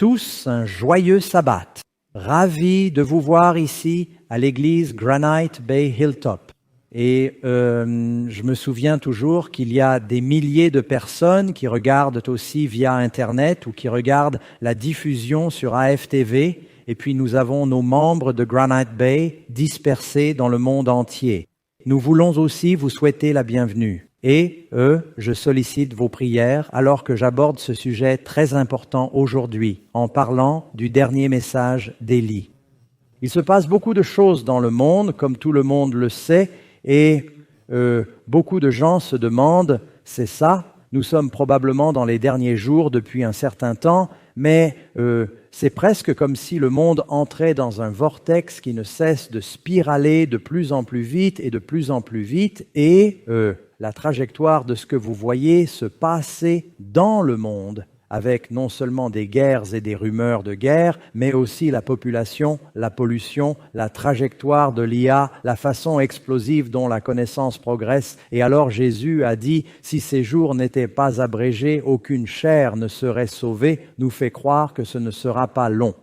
tous un joyeux sabbat. Ravi de vous voir ici à l'église Granite Bay Hilltop. Et je me souviens toujours qu'il y a des milliers de personnes qui regardent aussi via Internet ou qui regardent la diffusion sur AFTV. Et puis nous avons nos membres de Granite Bay dispersés dans le monde entier. Nous voulons aussi vous souhaiter la bienvenue. Et je sollicite vos prières alors que j'aborde ce sujet très important aujourd'hui en parlant du dernier message d'Élie. Il se passe beaucoup de choses dans le monde, comme tout le monde le sait, et beaucoup de gens se demandent, c'est ça, nous sommes probablement dans les derniers jours depuis un certain temps, mais c'est presque comme si le monde entrait dans un vortex qui ne cesse de spiraler de plus en plus vite et de plus en plus vite, et la trajectoire de ce que vous voyez se passer dans le monde, avec non seulement des guerres et des rumeurs de guerre, mais aussi la population, la pollution, la trajectoire de l'IA, la façon explosive dont la connaissance progresse. Et alors Jésus a dit, si ces jours n'étaient pas abrégés, aucune chair ne serait sauvée, nous fait croire que ce ne sera pas long.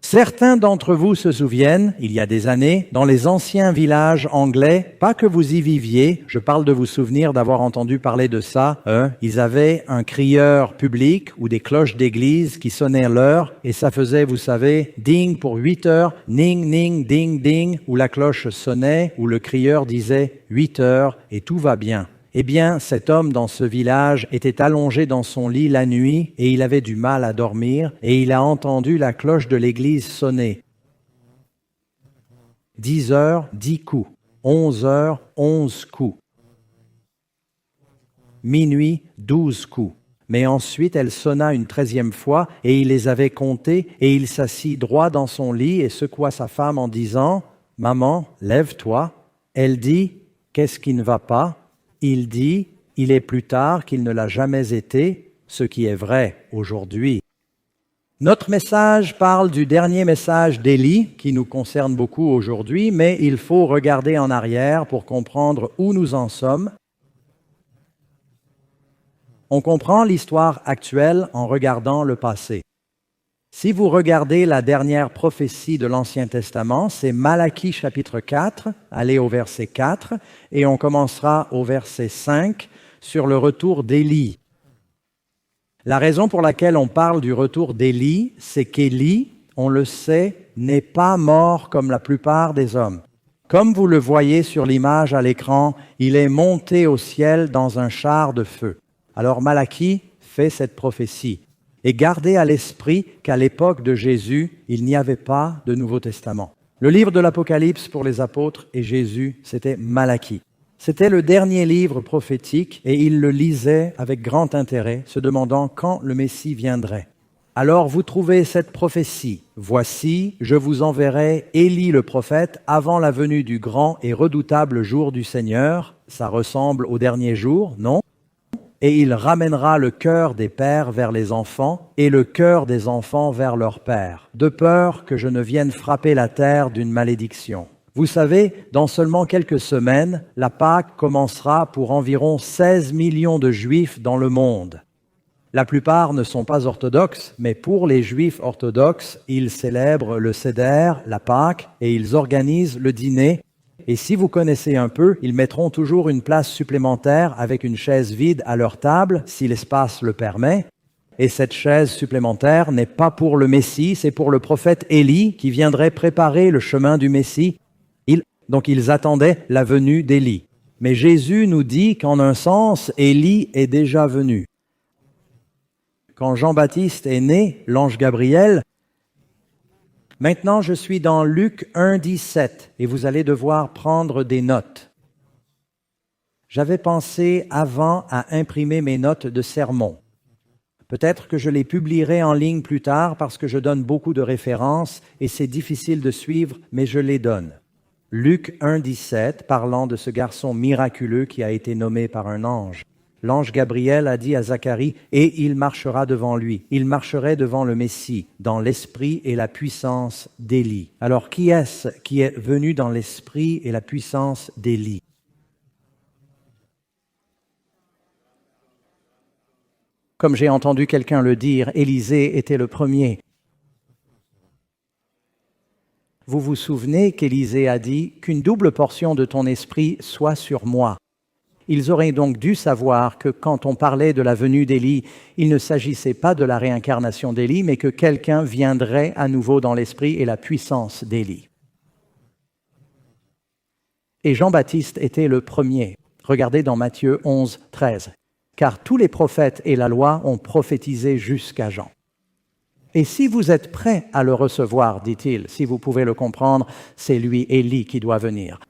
Certains d'entre vous se souviennent, il y a des années, dans les anciens villages anglais, pas que vous y viviez, je parle de vous souvenir d'avoir entendu parler de ça, ils avaient un crieur public ou des cloches d'église qui sonnaient l'heure et ça faisait, vous savez, ding pour 8 heures, ning, ning, ding, ding, où la cloche sonnait, où le crieur disait 8 heures et tout va bien. Eh bien, cet homme dans ce village était allongé dans son lit la nuit et il avait du mal à dormir et il a entendu la cloche de l'église sonner. 10 heures, 10 coups. 11 heures, 11 coups. Minuit, 12 coups. Mais ensuite, elle sonna une 13e fois et il les avait comptés et il s'assit droit dans son lit et secoua sa femme en disant « Maman, lève-toi ». Elle dit « Qu'est-ce qui ne va pas ?» Il dit, il est plus tard qu'il ne l'a jamais été, ce qui est vrai aujourd'hui. Notre message parle du dernier message d'Élie, qui nous concerne beaucoup aujourd'hui, mais il faut regarder en arrière pour comprendre où nous en sommes. On comprend l'histoire actuelle en regardant le passé. Si vous regardez la dernière prophétie de l'Ancien Testament, c'est Malachie chapitre 4, allez au verset 4, et on commencera au verset 5 sur le retour d'Élie. La raison pour laquelle on parle du retour d'Élie, c'est qu'Élie, on le sait, n'est pas mort comme la plupart des hommes. Comme vous le voyez sur l'image à l'écran, il est monté au ciel dans un char de feu. Alors Malachie fait cette prophétie. Et gardez à l'esprit qu'à l'époque de Jésus, il n'y avait pas de Nouveau Testament. Le livre de l'Apocalypse pour les apôtres et Jésus, c'était Malachie. C'était le dernier livre prophétique et ils le lisaient avec grand intérêt, se demandant quand le Messie viendrait. Alors vous trouvez cette prophétie. « Voici, je vous enverrai Élie le prophète avant la venue du grand et redoutable jour du Seigneur. » Ça ressemble au dernier jour, non ? Et il ramènera le cœur des pères vers les enfants et le cœur des enfants vers leurs pères, de peur que je ne vienne frapper la terre d'une malédiction. Vous savez, dans seulement quelques semaines, la Pâque commencera pour environ 16 millions de Juifs dans le monde. La plupart ne sont pas orthodoxes, mais pour les Juifs orthodoxes, ils célèbrent le Seder, la Pâque, et ils organisent le dîner. Et si vous connaissez un peu, ils mettront toujours une place supplémentaire avec une chaise vide à leur table, si l'espace le permet. Et cette chaise supplémentaire n'est pas pour le Messie, c'est pour le prophète Élie qui viendrait préparer le chemin du Messie. Donc ils attendaient la venue d'Élie. Mais Jésus nous dit qu'en un sens, Élie est déjà venu. Quand Jean-Baptiste est né, l'ange Gabriel, maintenant, je suis dans Luc 1, 17 et vous allez devoir prendre des notes. J'avais pensé avant à imprimer mes notes de sermon. Peut-être que je les publierai en ligne plus tard parce que je donne beaucoup de références et c'est difficile de suivre, mais je les donne. Luc 1, 17, parlant de ce garçon miraculeux qui a été nommé par un ange. L'ange Gabriel a dit à Zacharie, « Et il marchera devant lui. Il marcherait devant le Messie, dans l'esprit et la puissance d'Élie. » Alors, qui est-ce qui est venu dans l'esprit et la puissance d'Élie? Comme j'ai entendu quelqu'un le dire, Élisée était le premier. Vous vous souvenez qu'Élisée a dit « Qu'une double portion de ton esprit soit sur moi ». Ils auraient donc dû savoir que quand on parlait de la venue d'Élie, il ne s'agissait pas de la réincarnation d'Élie, mais que quelqu'un viendrait à nouveau dans l'esprit et la puissance d'Élie. Et Jean-Baptiste était le premier. Regardez dans Matthieu 11, 13. « Car tous les prophètes et la loi ont prophétisé jusqu'à Jean. » Et si vous êtes prêts à le recevoir, dit-il, si vous pouvez le comprendre, c'est lui, Élie, qui doit venir.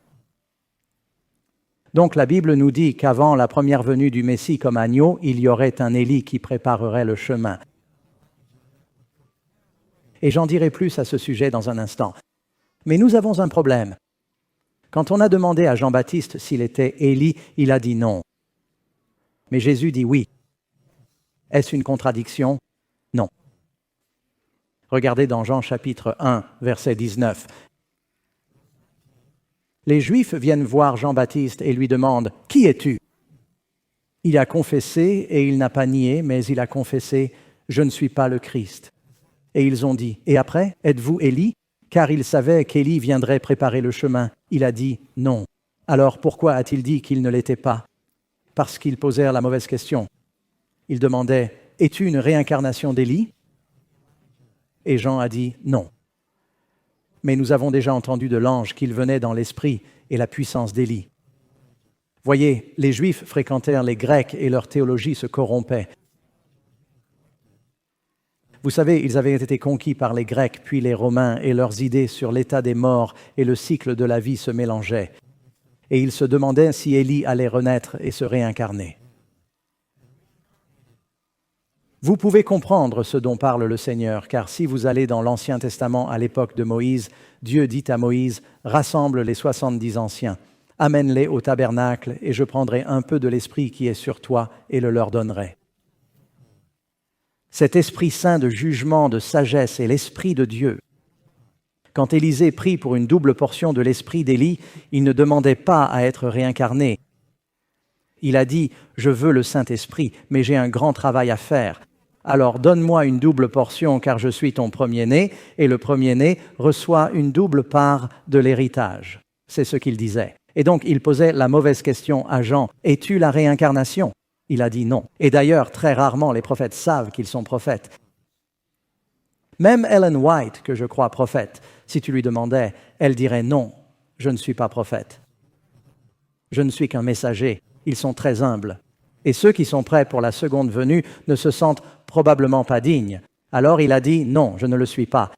Donc la Bible nous dit qu'avant la première venue du Messie comme agneau, il y aurait un Élie qui préparerait le chemin. Et j'en dirai plus à ce sujet dans un instant. Mais nous avons un problème. Quand on a demandé à Jean-Baptiste s'il était Élie, il a dit non. Mais Jésus dit oui. Est-ce une contradiction? Non. Regardez dans Jean chapitre 1, verset 19. Les Juifs viennent voir Jean-Baptiste et lui demandent « Qui es-tu » Il a confessé et il n'a pas nié, mais il a confessé « Je ne suis pas le Christ ». Et ils ont dit « Et après, êtes-vous Élie » Car il savait qu'Élie viendrait préparer le chemin. Il a dit « Non ». Alors pourquoi a-t-il dit qu'il ne l'était pas? Parce qu'ils posèrent la mauvaise question. Ils demandaient « Es-tu une réincarnation d'Élie » Et Jean a dit « Non ». Mais nous avons déjà entendu de l'ange qu'il venait dans l'esprit et la puissance d'Élie. Voyez, les Juifs fréquentèrent les Grecs et leur théologie se corrompait. Vous savez, ils avaient été conquis par les Grecs puis les Romains et leurs idées sur l'état des morts et le cycle de la vie se mélangeaient. Et ils se demandaient si Élie allait renaître et se réincarner. Vous pouvez comprendre ce dont parle le Seigneur, car si vous allez dans l'Ancien Testament à l'époque de Moïse, Dieu dit à Moïse « Rassemble les 70 anciens, amène-les au tabernacle, et je prendrai un peu de l'Esprit qui est sur toi et le leur donnerai. » Cet Esprit Saint de jugement, de sagesse est l'Esprit de Dieu. Quand Élisée prie pour une double portion de l'Esprit d'Élie, il ne demandait pas à être réincarné. Il a dit « Je veux le Saint-Esprit, mais j'ai un grand travail à faire. » Alors donne-moi une double portion car je suis ton premier-né, et le premier-né reçoit une double part de l'héritage. C'est ce qu'il disait. Et donc il posait la mauvaise question à Jean, « Es-tu la réincarnation ?» Il a dit non. Et d'ailleurs, très rarement les prophètes savent qu'ils sont prophètes. Même Ellen White, que je crois prophète, si tu lui demandais, elle dirait « Non, je ne suis pas prophète. Je ne suis qu'un messager. » Ils sont très humbles. Et ceux qui sont prêts pour la seconde venue ne se sentent probablement pas dignes. Alors il a dit « Non, je ne le suis pas. »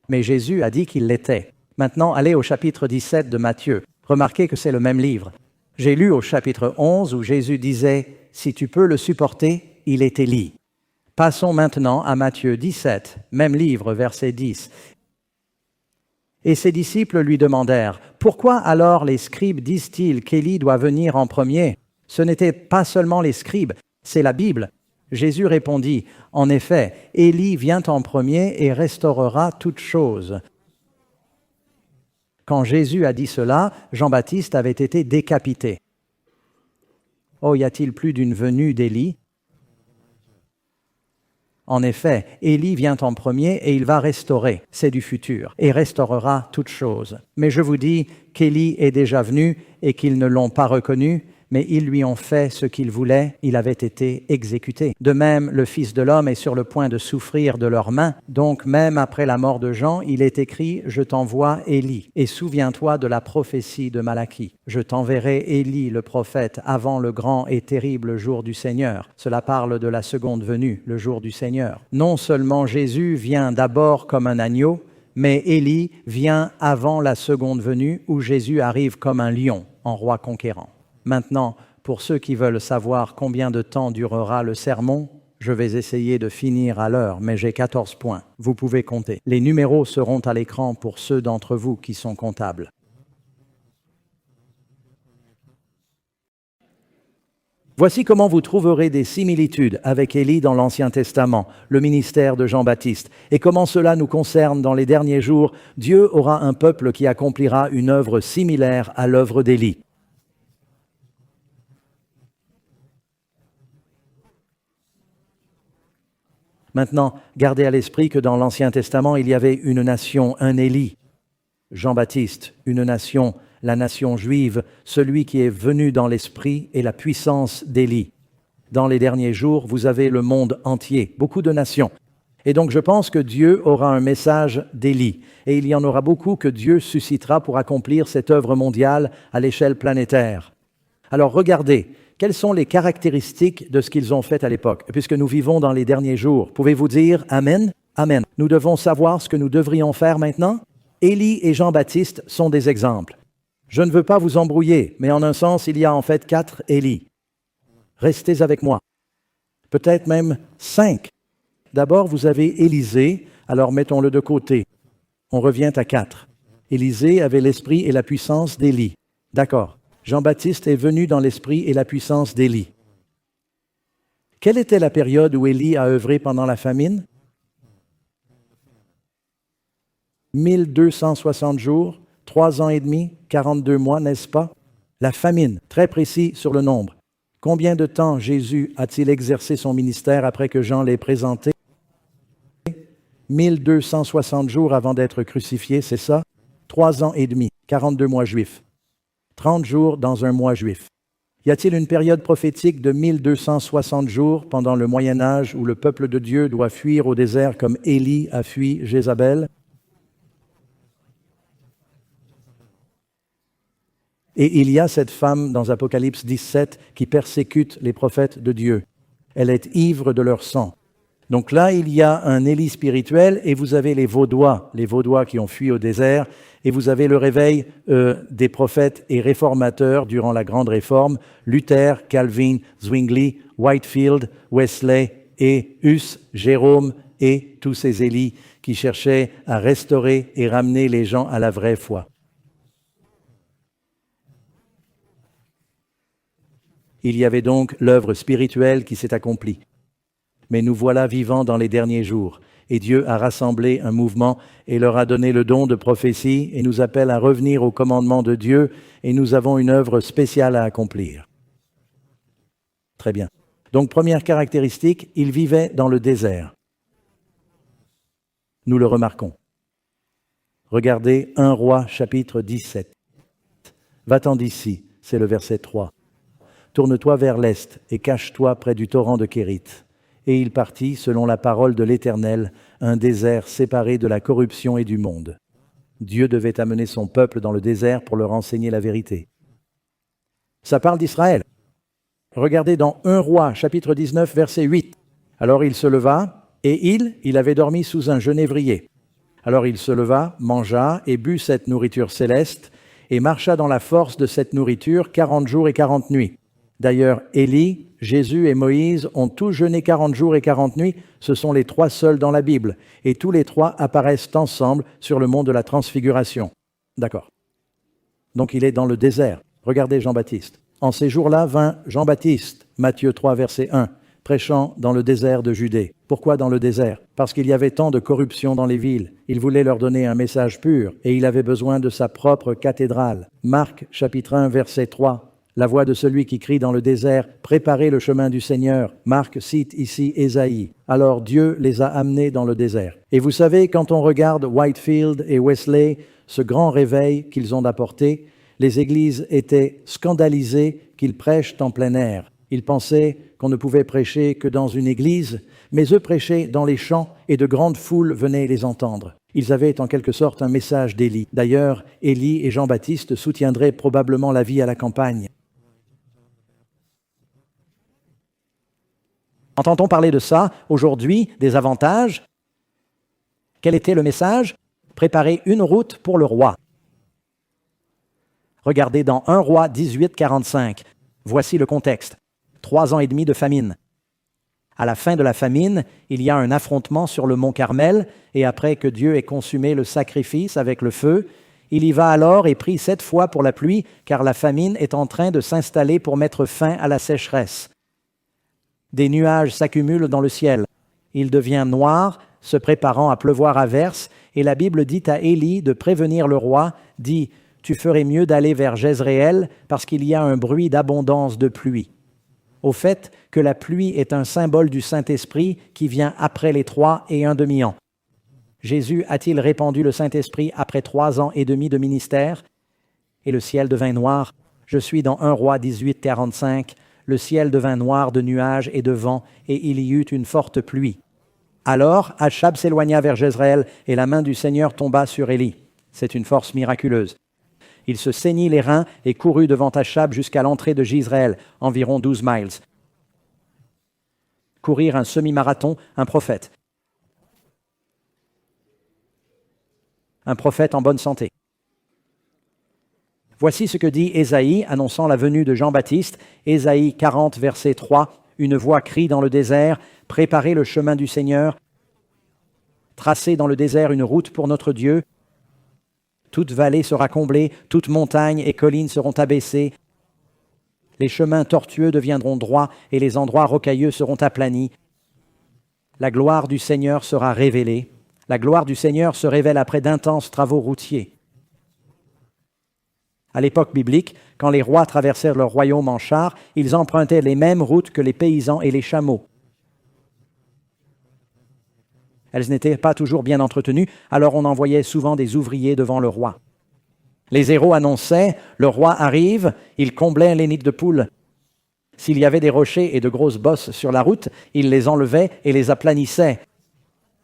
Mais Jésus a dit qu'il l'était. Maintenant, allez au chapitre 17 de Matthieu. Remarquez que c'est le même livre. J'ai lu au chapitre 11 où Jésus disait « Si tu peux le supporter, il est Élie. » Passons maintenant à Matthieu 17, même livre, verset 10. Et ses disciples lui demandèrent « Pourquoi alors les scribes disent-ils qu'Élie doit venir en premier ?» Ce n'étaient pas seulement les scribes, c'est la Bible. Jésus répondit « En effet, Élie vient en premier et restaurera toutes choses. » Quand Jésus a dit cela, Jean-Baptiste avait été décapité. Oh, y a-t-il plus d'une venue d'Élie? En effet, Élie vient en premier et il va restaurer, c'est du futur, et restaurera toutes choses. Mais je vous dis qu'Élie est déjà venu et qu'ils ne l'ont pas reconnu, mais ils lui ont fait ce qu'il voulait, il avait été exécuté. De même, le Fils de l'homme est sur le point de souffrir de leurs mains. Donc, même après la mort de Jean, il est écrit « Je t'envoie Élie ». Et souviens-toi de la prophétie de Malachie. « Je t'enverrai Élie, le prophète, avant le grand et terrible jour du Seigneur ». Cela parle de la seconde venue, le jour du Seigneur. Non seulement Jésus vient d'abord comme un agneau, mais Élie vient avant la seconde venue où Jésus arrive comme un lion, en roi conquérant. Maintenant, pour ceux qui veulent savoir combien de temps durera le sermon, je vais essayer de finir à l'heure, mais j'ai 14 points. Vous pouvez compter. Les numéros seront à l'écran pour ceux d'entre vous qui sont comptables. Voici comment vous trouverez des similitudes avec Élie dans l'Ancien Testament, le ministère de Jean-Baptiste, et comment cela nous concerne dans les derniers jours. Dieu aura un peuple qui accomplira une œuvre similaire à l'œuvre d'Élie. Maintenant, gardez à l'esprit que dans l'Ancien Testament, il y avait une nation, un Élie, Jean-Baptiste, une nation, la nation juive, celui qui est venu dans l'esprit et la puissance d'Élie. Dans les derniers jours, vous avez le monde entier, beaucoup de nations. Et donc je pense que Dieu aura un message d'Élie. Et il y en aura beaucoup que Dieu suscitera pour accomplir cette œuvre mondiale à l'échelle planétaire. Alors regardez, quelles sont les caractéristiques de ce qu'ils ont fait à l'époque? Puisque nous vivons dans les derniers jours, pouvez-vous dire Amen? Amen. Nous devons savoir ce que nous devrions faire maintenant? Élie et Jean-Baptiste sont des exemples. Je ne veux pas vous embrouiller, mais en un sens, il y a en fait 4 Élie. Restez avec moi. Peut-être même 5. D'abord, vous avez Élisée, alors mettons-le de côté. On revient à 4. Élisée avait l'esprit et la puissance d'Élie. D'accord. Jean-Baptiste est venu dans l'esprit et la puissance d'Élie. Quelle était la période où Élie a œuvré pendant la famine? 1260 jours, 3 ans et demi, 42 mois, n'est-ce pas? La famine, très précis sur le nombre. Combien de temps Jésus a-t-il exercé son ministère après que Jean l'ait présenté? 1260 jours avant d'être crucifié, c'est ça? 3 ans et demi, 42 mois juifs. 30 jours dans un mois juif. Y a-t-il une période prophétique de 1260 jours pendant le Moyen Âge où le peuple de Dieu doit fuir au désert comme Élie a fui Jézabel? Et il y a cette femme dans Apocalypse 17 qui persécute les prophètes de Dieu. Elle est ivre de leur sang. Donc là, il y a un Élie spirituel et vous avez les Vaudois qui ont fui au désert, et vous avez le réveil des prophètes et réformateurs durant la Grande Réforme, Luther, Calvin, Zwingli, Whitefield, Wesley et Hus, Jérôme et tous ces Élis qui cherchaient à restaurer et ramener les gens à la vraie foi. Il y avait donc l'œuvre spirituelle qui s'est accomplie. Mais nous voilà vivants dans les derniers jours, et Dieu a rassemblé un mouvement et leur a donné le don de prophétie et nous appelle à revenir au commandement de Dieu, et nous avons une œuvre spéciale à accomplir. Très bien. Donc, première caractéristique, ils vivaient dans le désert. Nous le remarquons. Regardez 1 Roi chapitre 17. Va-t'en d'ici, c'est le verset 3. Tourne-toi vers l'est et cache-toi près du torrent de Kérith. Et il partit, selon la parole de l'Éternel, un désert séparé de la corruption et du monde. Dieu devait amener son peuple dans le désert pour leur enseigner la vérité. Ça parle d'Israël. Regardez dans 1 Roi, chapitre 19, verset 8. Alors il se leva, et il avait dormi sous un genévrier. Alors il se leva, mangea et but cette nourriture céleste, et marcha dans la force de cette nourriture 40 jours et 40 nuits. D'ailleurs, Élie, Jésus et Moïse ont tous jeûné 40 jours et 40 nuits. Ce sont les 3 seuls dans la Bible. Et tous les 3 apparaissent ensemble sur le mont de la Transfiguration. D'accord. Donc il est dans le désert. Regardez Jean-Baptiste. En ces jours-là vint Jean-Baptiste, Matthieu 3, verset 1, prêchant dans le désert de Judée. Pourquoi dans le désert? Parce qu'il y avait tant de corruption dans les villes. Il voulait leur donner un message pur et il avait besoin de sa propre cathédrale. Marc, chapitre 1, verset 3. La voix de celui qui crie dans le désert, « Préparez le chemin du Seigneur ». Marc cite ici Ésaïe. Alors Dieu les a amenés dans le désert. Et vous savez, quand on regarde Whitefield et Wesley, ce grand réveil qu'ils ont apporté, les églises étaient scandalisées qu'ils prêchent en plein air. Ils pensaient qu'on ne pouvait prêcher que dans une église, mais eux prêchaient dans les champs et de grandes foules venaient les entendre. Ils avaient en quelque sorte un message d'Élie. D'ailleurs, Élie et Jean-Baptiste soutiendraient probablement la vie à la campagne. Entend-on parler de ça aujourd'hui, des avantages? Quel était le message? Préparer une route pour le roi. Regardez dans 1 Roi 18, 45. Voici le contexte. 3 ans et demi de famine. À la fin de la famine, il y a un affrontement sur le mont Carmel, et après que Dieu ait consumé le sacrifice avec le feu, il y va alors et prie 7 fois pour la pluie, car la famine est en train de s'installer pour mettre fin à la sécheresse. Des nuages s'accumulent dans le ciel. Il devient noir, se préparant à pleuvoir à verse, et la Bible dit à Élie de prévenir le roi, dit « Tu ferais mieux d'aller vers Jezréel, parce qu'il y a un bruit d'abondance de pluie. » au fait que la pluie est un symbole du Saint-Esprit qui vient après les 3,5 ans. Jésus a-t-il répandu le Saint-Esprit après 3 ans et demi de ministère? Et le ciel devint noir. Je suis dans 1 Roi 18, 45. Le ciel devint noir de nuages et de vent, et il y eut une forte pluie. Alors Achab s'éloigna vers Jezreel, et la main du Seigneur tomba sur Élie. C'est une force miraculeuse. Il se ceignit les reins et courut devant Achab jusqu'à l'entrée de Jezreel, environ 12 miles. Courir un semi-marathon, un prophète. Un prophète en bonne santé. Voici ce que dit Ésaïe, annonçant la venue de Jean-Baptiste. Ésaïe 40, verset 3. Une voix crie dans le désert, « Préparez le chemin du Seigneur, tracez dans le désert une route pour notre Dieu. Toute vallée sera comblée, toute montagne et colline seront abaissées. Les chemins tortueux deviendront droits et les endroits rocailleux seront aplanis. La gloire du Seigneur sera révélée. La gloire du Seigneur se révèle après d'intenses travaux routiers. » À l'époque biblique, quand les rois traversèrent leur royaume en char, ils empruntaient les mêmes routes que les paysans et les chameaux. Elles n'étaient pas toujours bien entretenues, alors on envoyait souvent des ouvriers devant le roi. Les héros annonçaient « Le roi arrive », ils comblaient les nids de poules. S'il y avait des rochers et de grosses bosses sur la route, ils les enlevaient et les aplanissaient.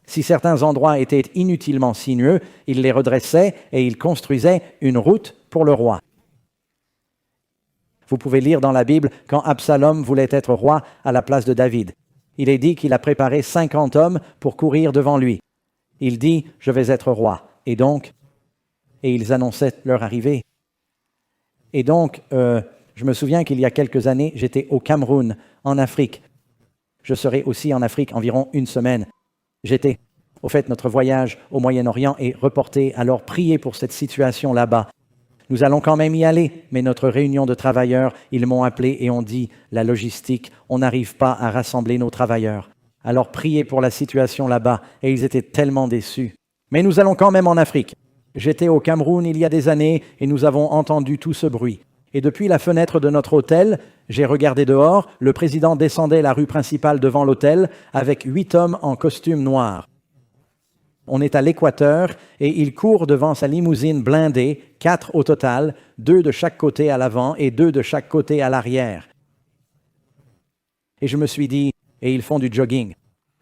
Si certains endroits étaient inutilement sinueux, ils les redressaient et ils construisaient une route pour le roi. Vous pouvez lire dans la Bible quand Absalom voulait être roi à la place de David. Il est dit qu'il a préparé 50 hommes pour courir devant lui. Il dit « Je vais être roi ». Et ils annonçaient leur arrivée. Et donc, je me souviens qu'il y a quelques années, j'étais au Cameroun, en Afrique. Je serai aussi en Afrique environ une semaine. Au fait, notre voyage au Moyen-Orient est reporté, alors priez pour cette situation là-bas. Nous allons quand même y aller, mais notre réunion de travailleurs, ils m'ont appelé et ont dit, la logistique, on n'arrive pas à rassembler nos travailleurs. Alors priez pour la situation là-bas, et ils étaient tellement déçus. Mais nous allons quand même en Afrique. J'étais au Cameroun il y a des années, et nous avons entendu tout ce bruit. Et depuis la fenêtre de notre hôtel, j'ai regardé dehors, le président descendait la rue principale devant l'hôtel avec 8 hommes en costume noir. On est à l'équateur et il court devant sa limousine blindée, 4 au total, 2 de chaque côté à l'avant et 2 de chaque côté à l'arrière. Et je me suis dit, et ils font du jogging.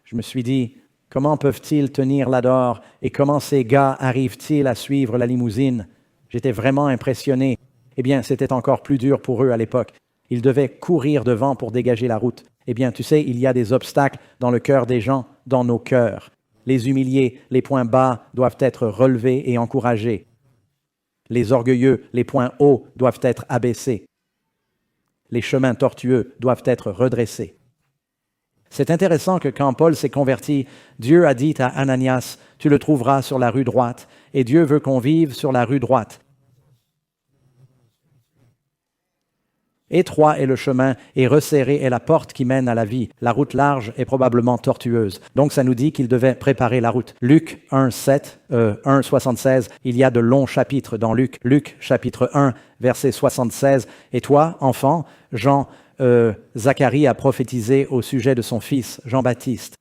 Je me suis dit, comment peuvent-ils tenir là dehors et comment ces gars arrivent-ils à suivre la limousine? J'étais vraiment impressionné. Eh bien, c'était encore plus dur pour eux à l'époque. Ils devaient courir devant pour dégager la route. Eh bien, tu sais, il y a des obstacles dans le cœur des gens, dans nos cœurs. Les humiliés, les points bas doivent être relevés et encouragés. Les orgueilleux, les points hauts doivent être abaissés. Les chemins tortueux doivent être redressés. C'est intéressant que quand Paul s'est converti, Dieu a dit à Ananias, « Tu le trouveras sur la rue droite. » Et Dieu veut qu'on vive sur la rue droite. Étroit est le chemin et resserrée est la porte qui mène à la vie. La route large est probablement tortueuse. Donc ça nous dit qu'il devait préparer la route. Luc 1,76, il y a de longs chapitres dans Luc. Luc chapitre 1, verset 76. Et toi, enfant, Zacharie a prophétisé au sujet de son fils, Jean-Baptiste.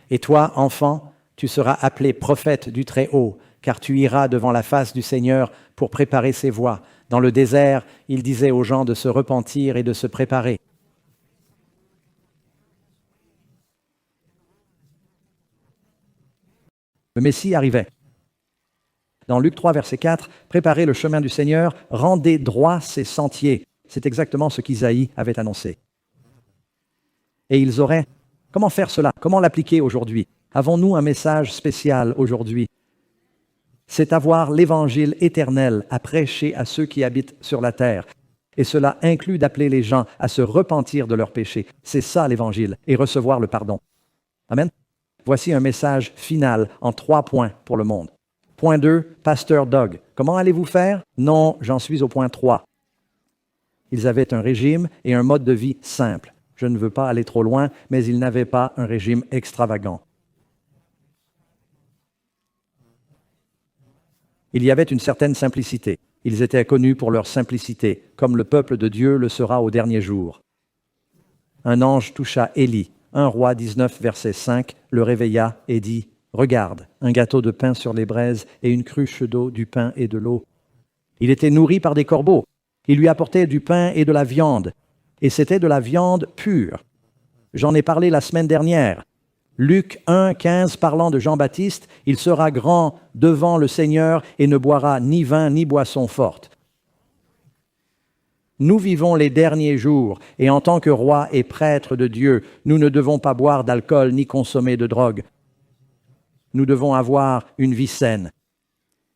Et toi, enfant, tu seras appelé prophète du Très-Haut, car tu iras devant la face du Seigneur pour préparer ses voies. Dans le désert, il disait aux gens de se repentir et de se préparer. Le Messie arrivait. Dans Luc 3, verset 4, « Préparez le chemin du Seigneur, rendez droits ses sentiers. » C'est exactement ce qu'Isaïe avait annoncé. Et ils auraient... Comment faire cela? Comment l'appliquer aujourd'hui? Avons-nous un message spécial aujourd'hui? C'est avoir l'évangile éternel à prêcher à ceux qui habitent sur la terre. Et cela inclut d'appeler les gens à se repentir de leurs péchés. C'est ça l'évangile, et recevoir le pardon. Amen. Voici un message final en 3 points pour le monde. Point 2, Pasteur Doug. Comment allez-vous faire? Non, j'en suis au point 3. Ils avaient un régime et un mode de vie simple. Je ne veux pas aller trop loin, mais ils n'avaient pas un régime extravagant. Il y avait une certaine simplicité. Ils étaient connus pour leur simplicité, comme le peuple de Dieu le sera au dernier jour. un ange toucha Élie. 1 Roi 19, verset 5, le réveilla et dit, « Regarde, un gâteau de pain sur les braises et une cruche d'eau, du pain et de l'eau. » Il était nourri par des corbeaux. Il lui apportait du pain et de la viande, et c'était de la viande pure. J'en ai parlé la semaine dernière. Luc 1, 15, parlant de Jean-Baptiste, « Il sera grand devant le Seigneur et ne boira ni vin ni boisson forte. » Nous vivons les derniers jours, et en tant que rois et prêtres de Dieu, nous ne devons pas boire d'alcool ni consommer de drogue. Nous devons avoir une vie saine.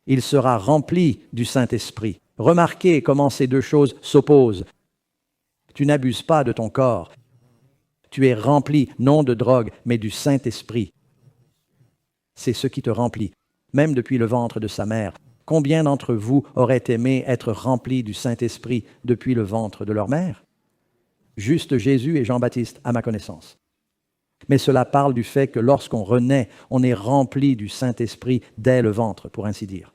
Il sera rempli du Saint-Esprit. Remarquez comment ces deux choses s'opposent. Tu n'abuses pas de ton corps. Tu es rempli, non de drogue, mais du Saint-Esprit. C'est ce qui te remplit, même depuis le ventre de sa mère. Combien d'entre vous auraient aimé être remplis du Saint-Esprit depuis le ventre de leur mère? Juste Jésus et Jean-Baptiste, à ma connaissance. Mais cela parle du fait que lorsqu'on renaît, on est rempli du Saint-Esprit dès le ventre, pour ainsi dire.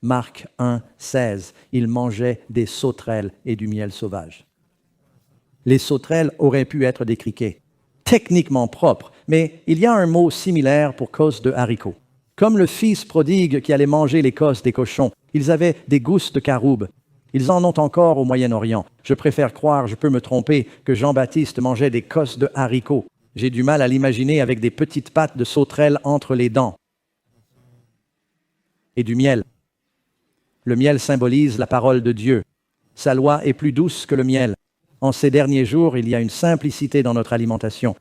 Marc 1, 16, il mangeait des sauterelles et du miel sauvage. Les sauterelles auraient pu être des criquets, techniquement propres, mais il y a un mot similaire pour cosses de haricots. Comme le fils prodigue qui allait manger les cosses des cochons, ils avaient des gousses de caroube. Ils en ont encore au Moyen-Orient. Je préfère croire, je peux me tromper, que Jean-Baptiste mangeait des cosses de haricots. J'ai du mal à l'imaginer avec des petites pattes de sauterelles entre les dents. Et du miel. Le miel symbolise la parole de Dieu. Sa loi est plus douce que le miel. En ces derniers jours, il y a une simplicité dans notre alimentation.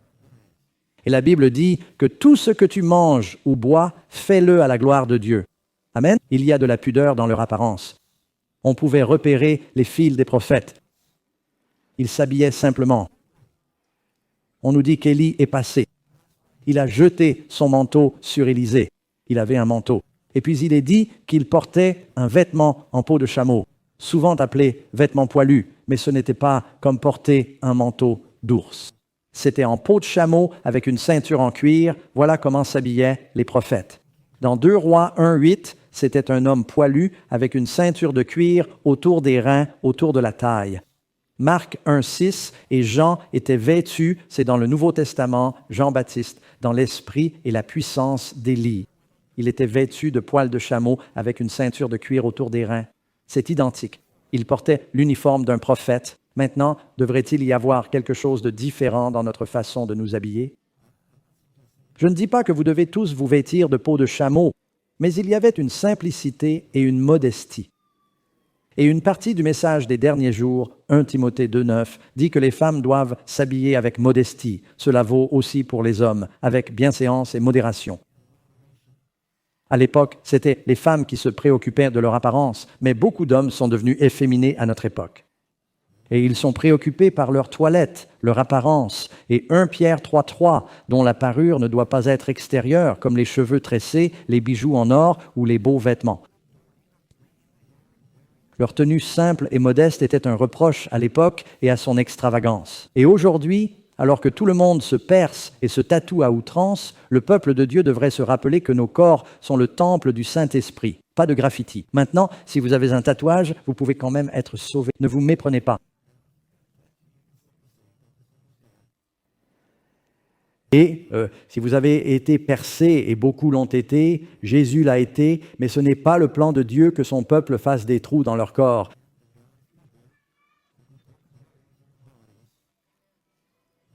Et la Bible dit que tout ce que tu manges ou bois, fais-le à la gloire de Dieu. Amen. Il y a de la pudeur dans leur apparence. On pouvait repérer les fils des prophètes. Ils s'habillaient simplement. On nous dit qu'Élie est passé. Il a jeté son manteau sur Élisée. Il avait un manteau. Et puis il est dit qu'il portait un vêtement en peau de chameau, souvent appelé vêtement poilu, mais ce n'était pas comme porter un manteau d'ours. C'était en peau de chameau avec une ceinture en cuir. Voilà comment s'habillaient les prophètes. Dans 2 Rois 1, 8, c'était un homme poilu avec une ceinture de cuir autour des reins, autour de la taille. Marc 1, 6, et Jean était vêtu, c'est dans le Nouveau Testament, Jean-Baptiste, dans l'esprit et la puissance d'Élie. Il était vêtu de poils de chameau avec une ceinture de cuir autour des reins. C'est identique. Il portait l'uniforme d'un prophète. Maintenant, devrait-il y avoir quelque chose de différent dans notre façon de nous habiller? Je ne dis pas que vous devez tous vous vêtir de peau de chameau, mais il y avait une simplicité et une modestie. Et une partie du message des derniers jours, 1 Timothée 2, 9, dit que les femmes doivent s'habiller avec modestie. Cela vaut aussi pour les hommes, avec bienséance et modération. À l'époque, c'était les femmes qui se préoccupaient de leur apparence, mais beaucoup d'hommes sont devenus efféminés à notre époque. Et ils sont préoccupés par leur toilette, leur apparence. Et 1 Pierre 3, 3, dont la parure ne doit pas être extérieure, comme les cheveux tressés, les bijoux en or ou les beaux vêtements. Leur tenue simple et modeste était un reproche à l'époque et à son extravagance. Et aujourd'hui, alors que tout le monde se perce et se tatoue à outrance, le peuple de Dieu devrait se rappeler que nos corps sont le temple du Saint-Esprit, pas de graffiti. Maintenant, si vous avez un tatouage, vous pouvez quand même être sauvé. Ne vous méprenez pas. Et si vous avez été percé, et beaucoup l'ont été, Jésus l'a été, mais ce n'est pas le plan de Dieu que son peuple fasse des trous dans leur corps.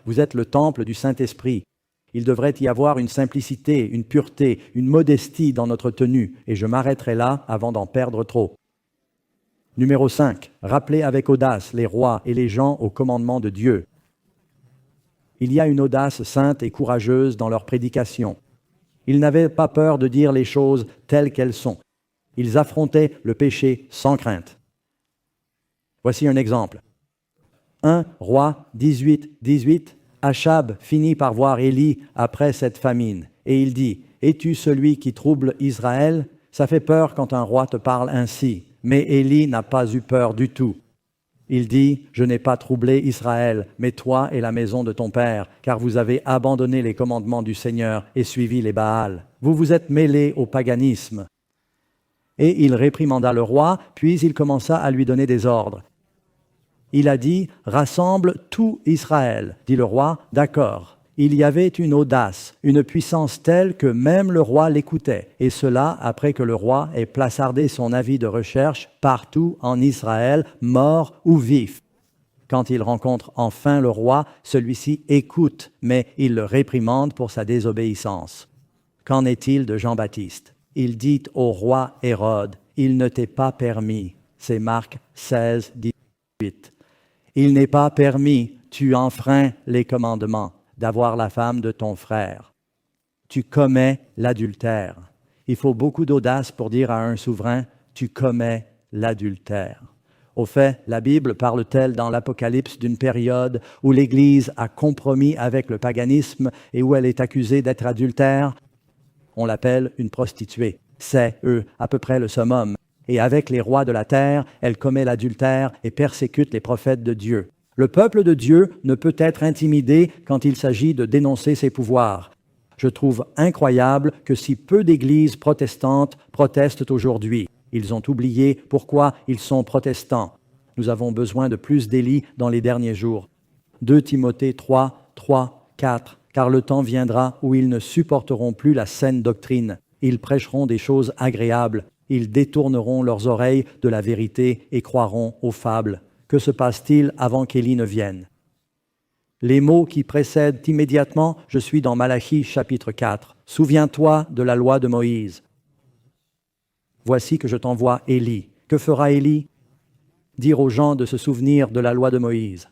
Vous êtes le temple du Saint-Esprit. Il devrait y avoir une simplicité, une pureté, une modestie dans notre tenue, et je m'arrêterai là avant d'en perdre trop. Numéro 5. Rappelez avec audace les rois et les gens au commandement de Dieu. Il y a une audace sainte et courageuse dans leur prédication. Ils n'avaient pas peur de dire les choses telles qu'elles sont. Ils affrontaient le péché sans crainte. Voici un exemple. 1 Roi 18, 18, Achab finit par voir Élie après cette famine. Et il dit, « Es-tu celui qui trouble Israël? Ça fait peur quand un roi te parle ainsi. » Mais Élie n'a pas eu peur du tout. Il dit, « Je n'ai pas troublé Israël, mais toi et la maison de ton père, car vous avez abandonné les commandements du Seigneur et suivi les Baals. Vous vous êtes mêlés au paganisme. » Et il réprimanda le roi, puis il commença à lui donner des ordres. Il a dit « Rassemble tout Israël », dit le roi, « D'accord ». Il y avait une audace, une puissance telle que même le roi l'écoutait, et cela après que le roi ait placardé son avis de recherche partout en Israël, mort ou vif. Quand il rencontre enfin le roi, celui-ci écoute, mais il le réprimande pour sa désobéissance. Qu'en est-il de Jean-Baptiste? Il dit au roi Hérode, « Il ne t'est pas permis ». C'est Marc 16, 18. « Il n'est pas permis, tu enfreins les commandements, d'avoir la femme de ton frère. Tu commets l'adultère. » Il faut beaucoup d'audace pour dire à un souverain, « Tu commets l'adultère ». Au fait, la Bible parle-t-elle dans l'Apocalypse d'une période où l'Église a compromis avec le paganisme et où elle est accusée d'être adultère? On l'appelle une prostituée. C'est, à peu près le summum. Et avec les rois de la terre, elle commet l'adultère et persécute les prophètes de Dieu. Le peuple de Dieu ne peut être intimidé quand il s'agit de dénoncer ses pouvoirs. Je trouve incroyable que si peu d'églises protestantes protestent aujourd'hui. Ils ont oublié pourquoi ils sont protestants. Nous avons besoin de plus d'Élie dans les derniers jours. 2 Timothée 3, 3, 4. Car le temps viendra où ils ne supporteront plus la saine doctrine. Ils prêcheront des choses agréables. Ils détourneront leurs oreilles de la vérité et croiront aux fables. Que se passe-t-il avant qu'Élie ne vienne? Les mots qui précèdent immédiatement, je suis dans Malachie chapitre 4. « Souviens-toi de la loi de Moïse. Voici que je t'envoie Élie. » Que fera Élie? Dire aux gens de se souvenir de la loi de Moïse.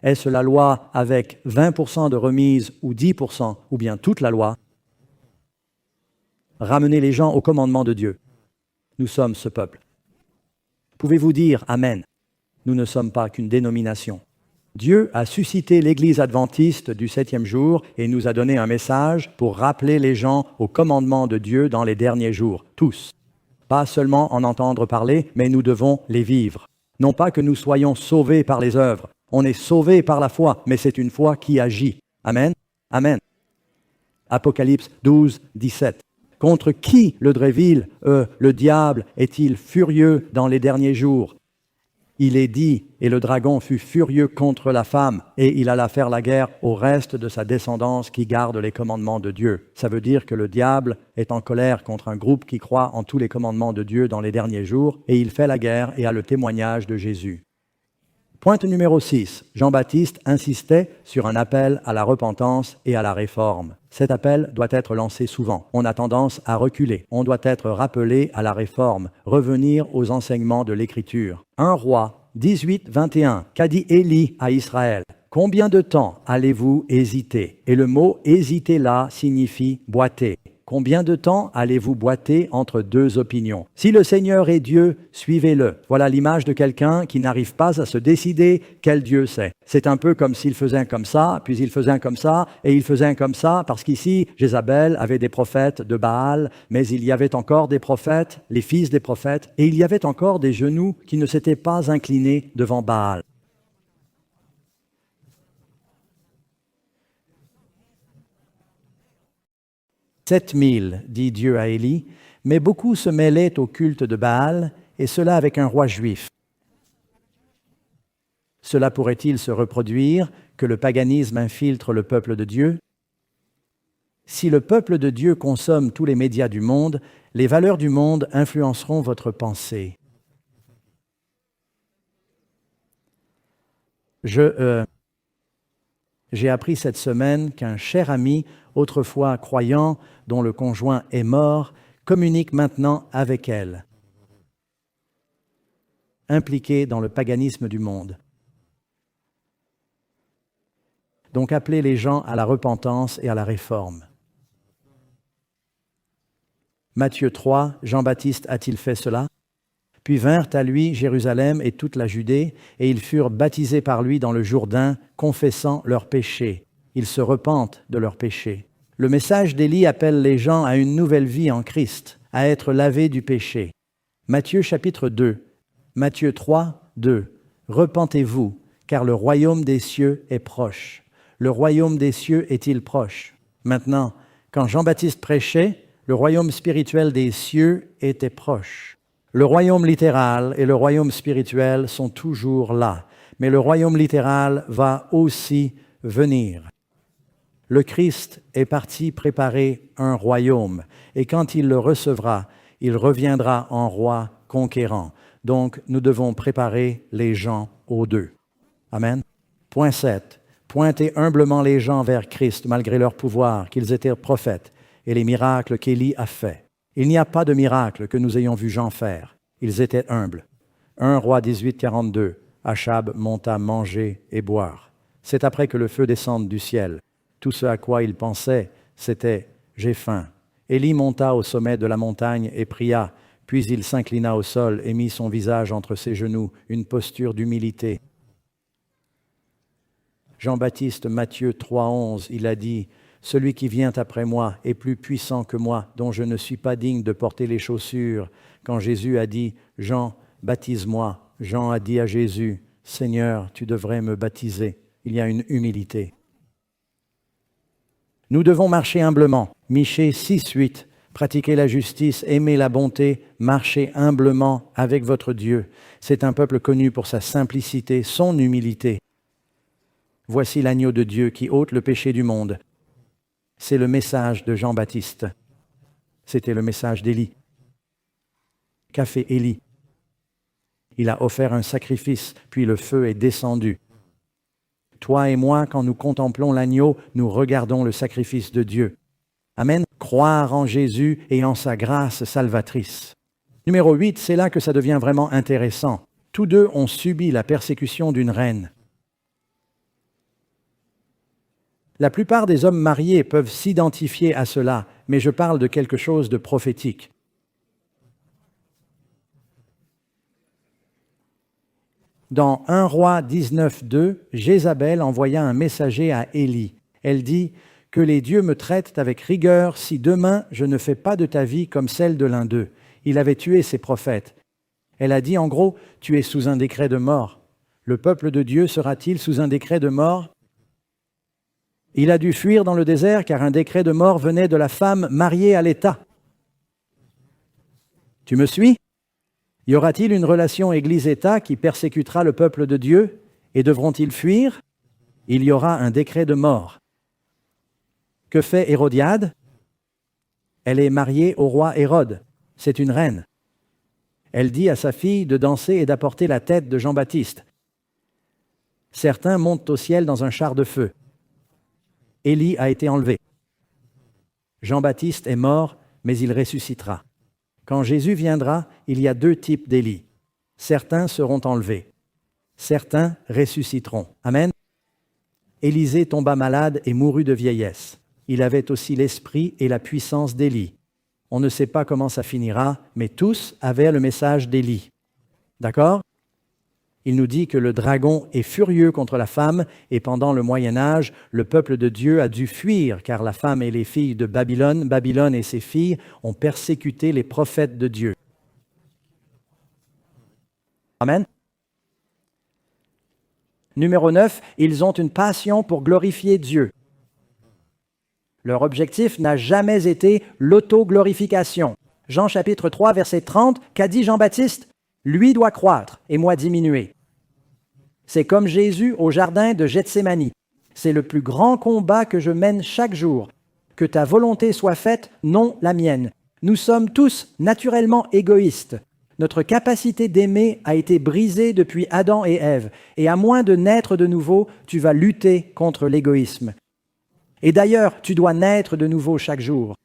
Est-ce la loi avec 20% de remise ou 10%, ou bien toute la loi? Ramener les gens au commandement de Dieu. Nous sommes ce peuple. Pouvez-vous dire Amen? Nous ne sommes pas qu'une dénomination. Dieu a suscité l'Église adventiste du 7e jour et nous a donné un message pour rappeler les gens au commandement de Dieu dans les derniers jours, tous. Pas seulement en entendre parler, mais nous devons les vivre. Non pas que nous soyons sauvés par les œuvres. On est sauvés par la foi, mais c'est une foi qui agit. Amen. Amen. Apocalypse 12, 17. Contre qui le Dréville, le diable, est-il furieux dans les derniers jours? Il est dit, et le dragon fut furieux contre la femme, et il alla faire la guerre au reste de sa descendance qui garde les commandements de Dieu. Ça veut dire que le diable est en colère contre un groupe qui croit en tous les commandements de Dieu dans les derniers jours, et il fait la guerre et a le témoignage de Jésus. Pointe numéro 6. Jean-Baptiste insistait sur un appel à la repentance et à la réforme. Cet appel doit être lancé souvent. On a tendance à reculer. On doit être rappelé à la réforme, revenir aux enseignements de l'Écriture. 1 Roi 18, 21. Qu'a dit Élie à Israël? Combien de temps allez-vous hésiter? Et le mot « hésiter » là signifie « boiter ». Combien de temps allez-vous boiter entre deux opinions? Si le Seigneur est Dieu, suivez-le. Voilà l'image de quelqu'un qui n'arrive pas à se décider quel Dieu c'est. C'est un peu comme s'il faisait un comme ça, puis il faisait un comme ça, et il faisait un comme ça, parce qu'ici, Jézabel avait des prophètes de Baal, mais il y avait encore des prophètes, les fils des prophètes, et il y avait encore des genoux qui ne s'étaient pas inclinés devant Baal. « 7000, dit Dieu à Élie, mais beaucoup se mêlaient au culte de Baal, et cela avec un roi juif. Cela pourrait-il se reproduire, que le paganisme infiltre le peuple de Dieu? Si le peuple de Dieu consomme tous les médias du monde, les valeurs du monde influenceront votre pensée. J'ai appris cette semaine qu'un cher ami, autrefois croyant, dont le conjoint est mort, communique maintenant avec elle, impliqué dans le paganisme du monde. Donc appelez les gens à la repentance et à la réforme. Matthieu 3, Jean-Baptiste a-t-il fait cela? Puis vinrent à lui Jérusalem et toute la Judée, et ils furent baptisés par lui dans le Jourdain, confessant leurs péchés. Ils se repentent de leurs péchés. Le message d'Élie appelle les gens à une nouvelle vie en Christ, à être lavés du péché. Matthieu chapitre 2, Matthieu 3, 2. Repentez-vous, car le royaume des cieux est proche. Le royaume des cieux est-il proche? Maintenant, quand Jean-Baptiste prêchait, le royaume spirituel des cieux était proche. Le royaume littéral et le royaume spirituel sont toujours là. mais le royaume littéral va aussi venir. Le Christ est parti préparer un royaume, et quand il le recevra, il reviendra en roi conquérant. Donc, nous devons préparer les gens aux deux. Amen. Point 7. Pointez humblement les gens vers Christ, malgré leur pouvoir, qu'ils étaient prophètes, et les miracles qu'Élie a faits. Il n'y a pas de miracle que nous ayons vu Jean faire. Ils étaient humbles. 1 Roi 18, 42. Achab monta manger et boire. C'est après que le feu descende du ciel. Tout ce à quoi il pensait, c'était « J'ai faim ». Élie monta au sommet de la montagne et pria, puis il s'inclina au sol et mit son visage entre ses genoux, une posture d'humilité. Jean-Baptiste, Matthieu 3,11, il a dit « Celui qui vient après moi est plus puissant que moi, dont je ne suis pas digne de porter les chaussures. » Quand Jésus a dit « Jean, baptise-moi », Jean a dit à Jésus « Seigneur, tu devrais me baptiser. » Il y a une humilité. Nous devons marcher humblement. Michée 6,8. Pratiquez la justice, aimez la bonté, marchez humblement avec votre Dieu. C'est un peuple connu pour sa simplicité, son humilité. Voici l'agneau de Dieu qui ôte le péché du monde. C'est le message de Jean-Baptiste. C'était le message d'Élie. Qu'a fait Élie? Il a offert un sacrifice, puis le feu est descendu. Toi et moi, quand nous contemplons l'agneau, nous regardons le sacrifice de Dieu. Amen. Croire en Jésus et en sa grâce salvatrice. Numéro 8, c'est là que ça devient vraiment intéressant. Tous deux ont subi la persécution d'une reine. La plupart des hommes mariés peuvent s'identifier à cela, mais je parle de quelque chose de prophétique. Dans 1 Roi 19, 2, Jézabel envoya un messager à Élie. Elle dit « Que les dieux me traitent avec rigueur si demain je ne fais pas de ta vie comme celle de l'un d'eux. » Il avait tué ses prophètes. Elle a dit en gros « Tu es sous un décret de mort. Le peuple de Dieu sera-t-il sous un décret de mort ?» Il a dû fuir dans le désert car un décret de mort venait de la femme mariée à l'État. Tu me suis ? Y aura-t-il une relation Église-État qui persécutera le peuple de Dieu et devront-ils fuir? Il y aura un décret de mort. Que fait Hérodiade? Elle est mariée au roi Hérode. C'est une reine. Elle dit à sa fille de danser et d'apporter la tête de Jean-Baptiste. Certains montent au ciel dans un char de feu. Élie a été enlevé. Jean-Baptiste est mort, mais il ressuscitera. Quand Jésus viendra, il y a deux types d'Élie. Certains seront enlevés. Certains ressusciteront. Amen. Élisée tomba malade et mourut de vieillesse. Il avait aussi l'esprit et la puissance d'Élie. On ne sait pas comment ça finira, mais tous avaient le message d'Élie. D'accord? Il nous dit que le dragon est furieux contre la femme et pendant le Moyen-Âge, le peuple de Dieu a dû fuir car la femme et les filles de Babylone, Babylone et ses filles ont persécuté les prophètes de Dieu. Amen. Numéro 9, ils ont une passion pour glorifier Dieu. Leur objectif n'a jamais été l'auto-glorification. Jean chapitre 3, verset 30, qu'a dit Jean-Baptiste? Lui doit croître et moi diminuer. C'est comme Jésus au jardin de Gethsémani. C'est le plus grand combat que je mène chaque jour. Que ta volonté soit faite, non la mienne. Nous sommes tous naturellement égoïstes. Notre capacité d'aimer a été brisée depuis Adam et Ève. Et à moins de naître de nouveau, tu vas lutter contre l'égoïsme. Et d'ailleurs, tu dois naître de nouveau chaque jour.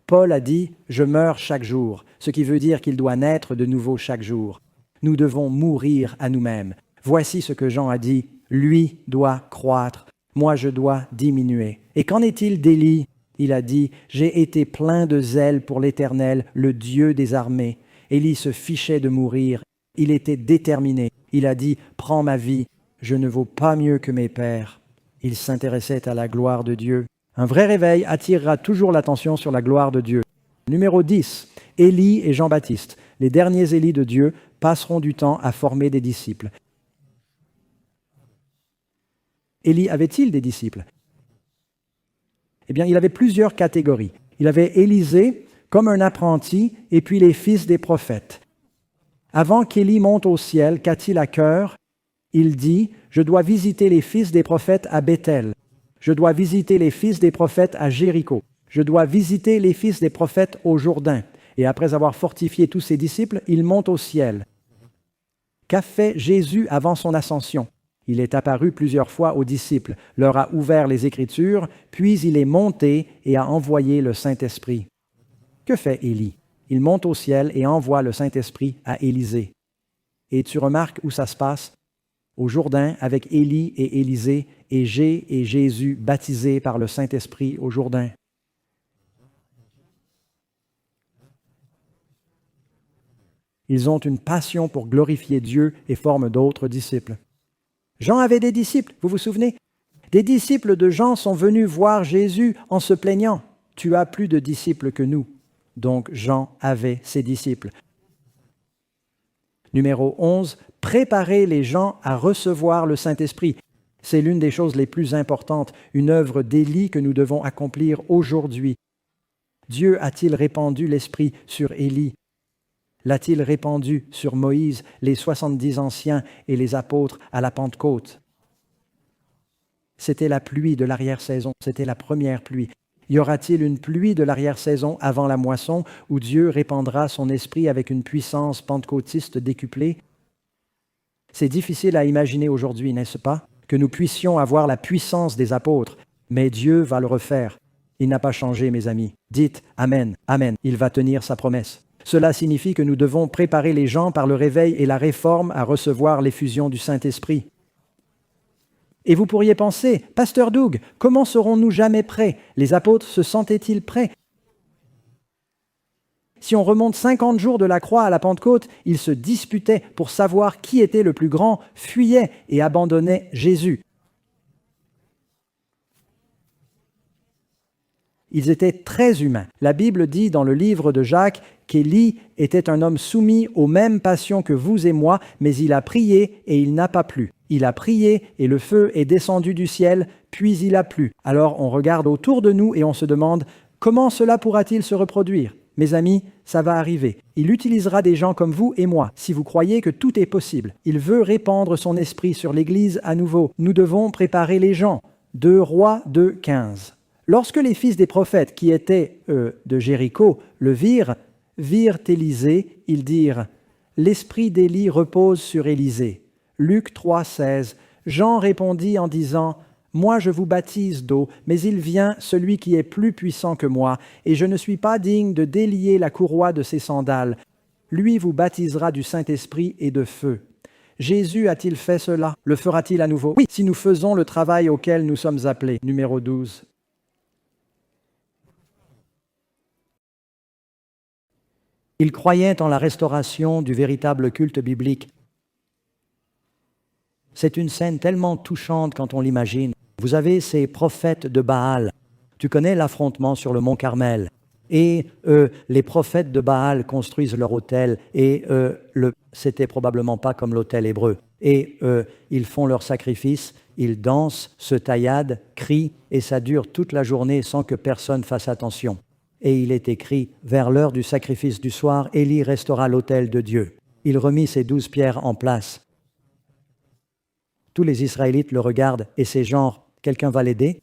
Paul a dit « Je meurs chaque jour », ce qui veut dire qu'il doit naître de nouveau chaque jour. Nous devons mourir à nous-mêmes. Voici ce que Jean a dit « Lui doit croître, moi je dois diminuer ». Et qu'en est-il d'Élie? Il a dit « J'ai été plein de zèle pour l'Éternel, le Dieu des armées ». Élie se fichait de mourir. Il était déterminé. Il a dit « Prends ma vie, je ne vaux pas mieux que mes pères ». Il s'intéressait à la gloire de Dieu. Un vrai réveil attirera toujours l'attention sur la gloire de Dieu. Numéro 10, Élie et Jean-Baptiste. Les derniers Élie de Dieu passeront du temps à former des disciples. Élie avait-il des disciples? Eh bien, il avait plusieurs catégories. Il avait Élisée comme un apprenti et puis les fils des prophètes. Avant qu'Élie monte au ciel, qu'a-t-il à cœur? Il dit, je dois visiter les fils des prophètes à Béthel. Je dois visiter les fils des prophètes à Jéricho. Je dois visiter les fils des prophètes au Jourdain. Et après avoir fortifié tous ses disciples, il monte au ciel. Qu'a fait Jésus avant son ascension? Il est apparu plusieurs fois aux disciples, leur a ouvert les Écritures, puis il est monté et a envoyé le Saint-Esprit. Que fait Élie? Il monte au ciel et envoie le Saint-Esprit à Élisée. Et tu remarques où ça se passe? Au Jourdain avec Élie et Élisée, et Jésus baptisés par le Saint-Esprit au Jourdain. Ils ont une passion pour glorifier Dieu et forment d'autres disciples. Jean avait des disciples, vous vous souvenez? Des disciples de Jean sont venus voir Jésus en se plaignant. « Tu as plus de disciples que nous. » Donc Jean avait ses disciples. Numéro 11, préparer les gens à recevoir le Saint-Esprit. C'est l'une des choses les plus importantes, une œuvre d'Élie que nous devons accomplir aujourd'hui. Dieu a-t-il répandu l'Esprit sur Élie? L'a-t-il répandu sur Moïse, les 70 anciens et les apôtres à la Pentecôte? C'était la pluie de l'arrière-saison, c'était la première pluie. Y aura-t-il une pluie de l'arrière-saison avant la moisson où Dieu répandra son esprit avec une puissance pentecôtiste décuplée? C'est difficile à imaginer aujourd'hui, n'est-ce pas, que nous puissions avoir la puissance des apôtres, mais Dieu va le refaire. Il n'a pas changé, mes amis. Dites Amen, Amen, il va tenir sa promesse. Cela signifie que nous devons préparer les gens par le réveil et la réforme à recevoir l'effusion du Saint-Esprit. Et vous pourriez penser, Pasteur Doug, comment serons-nous jamais prêts? Les apôtres se sentaient-ils prêts? Si on remonte 50 jours de la croix à la Pentecôte, ils se disputaient pour savoir qui était le plus grand, fuyaient et abandonnaient Jésus. Ils étaient très humains. La Bible dit dans le livre de Jacques qu'Élie était un homme soumis aux mêmes passions que vous et moi, mais il a prié et il n'a pas plu. Il a prié et le feu est descendu du ciel, puis il a plu. Alors on regarde autour de nous et on se demande comment cela pourra-t-il se reproduire? Mes amis, ça va arriver. Il utilisera des gens comme vous et moi, si vous croyez que tout est possible. Il veut répandre son esprit sur l'Église à nouveau. Nous devons préparer les gens. 2 Rois 2,15. Lorsque les fils des prophètes qui étaient, de Jéricho, le virent Élisée, ils dirent « L'esprit d'Élie repose sur Élisée. » Luc 3,16. Jean répondit en disant « Moi je vous baptise d'eau, mais il vient celui qui est plus puissant que moi, et je ne suis pas digne de délier la courroie de ses sandales. Lui vous baptisera du Saint-Esprit et de feu. » Jésus a-t-il fait cela? Le fera-t-il à nouveau? Oui, si nous faisons le travail auquel nous sommes appelés. Numéro 12. Ils croyaient en la restauration du véritable culte biblique. C'est une scène tellement touchante quand on l'imagine. Vous avez ces prophètes de Baal. Tu connais l'affrontement sur le mont Carmel. Et les prophètes de Baal construisent leur autel. Et c'était probablement pas comme l'autel hébreu. Et ils font leur sacrifice, ils dansent, se tailladent, crient, et ça dure toute la journée sans que personne fasse attention. Et il est écrit, vers l'heure du sacrifice du soir, Élie restaura l'autel de Dieu. Il remit ses 12 pierres en place. Tous les Israélites le regardent et c'est genre, quelqu'un va l'aider?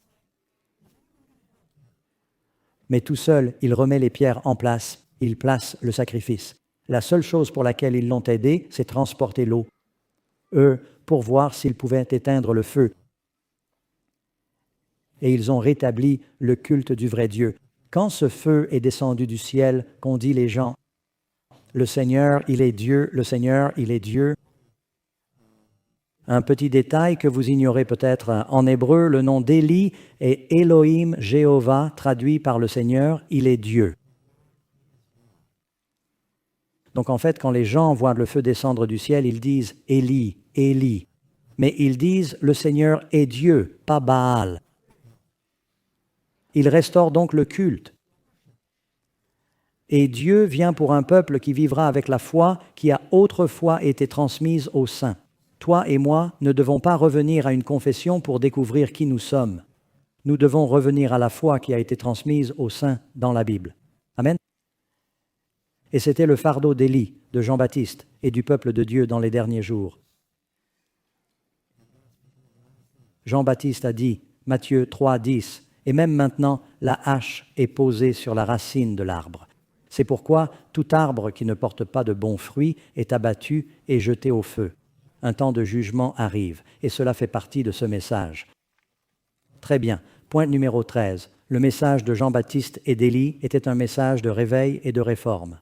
Mais tout seul, il remet les pierres en place, il place le sacrifice. La seule chose pour laquelle ils l'ont aidé, c'est transporter l'eau. Pour voir s'ils pouvaient éteindre le feu. Et ils ont rétabli le culte du vrai Dieu. Quand ce feu est descendu du ciel, qu'ont dit les gens, « Le Seigneur, il est Dieu, le Seigneur, il est Dieu. » Un petit détail que vous ignorez peut-être, en hébreu, le nom d'Élie est Elohim Jéhovah, traduit par le Seigneur, il est Dieu. Donc en fait, quand les gens voient le feu descendre du ciel, ils disent « Élie, Élie ». Mais ils disent « Le Seigneur est Dieu, pas Baal ». Il restaure donc le culte. Et Dieu vient pour un peuple qui vivra avec la foi qui a autrefois été transmise aux saints. Toi et moi ne devons pas revenir à une confession pour découvrir qui nous sommes. Nous devons revenir à la foi qui a été transmise aux saints dans la Bible. Amen. Et c'était le fardeau d'Élie, de Jean-Baptiste et du peuple de Dieu dans les derniers jours. Jean-Baptiste a dit, Matthieu 3, 10, et même maintenant, la hache est posée sur la racine de l'arbre. C'est pourquoi tout arbre qui ne porte pas de bons fruits est abattu et jeté au feu. Un temps de jugement arrive, et cela fait partie de ce message. Très bien. Point numéro 13. Le message de Jean-Baptiste et d'Élie était un message de réveil et de réforme.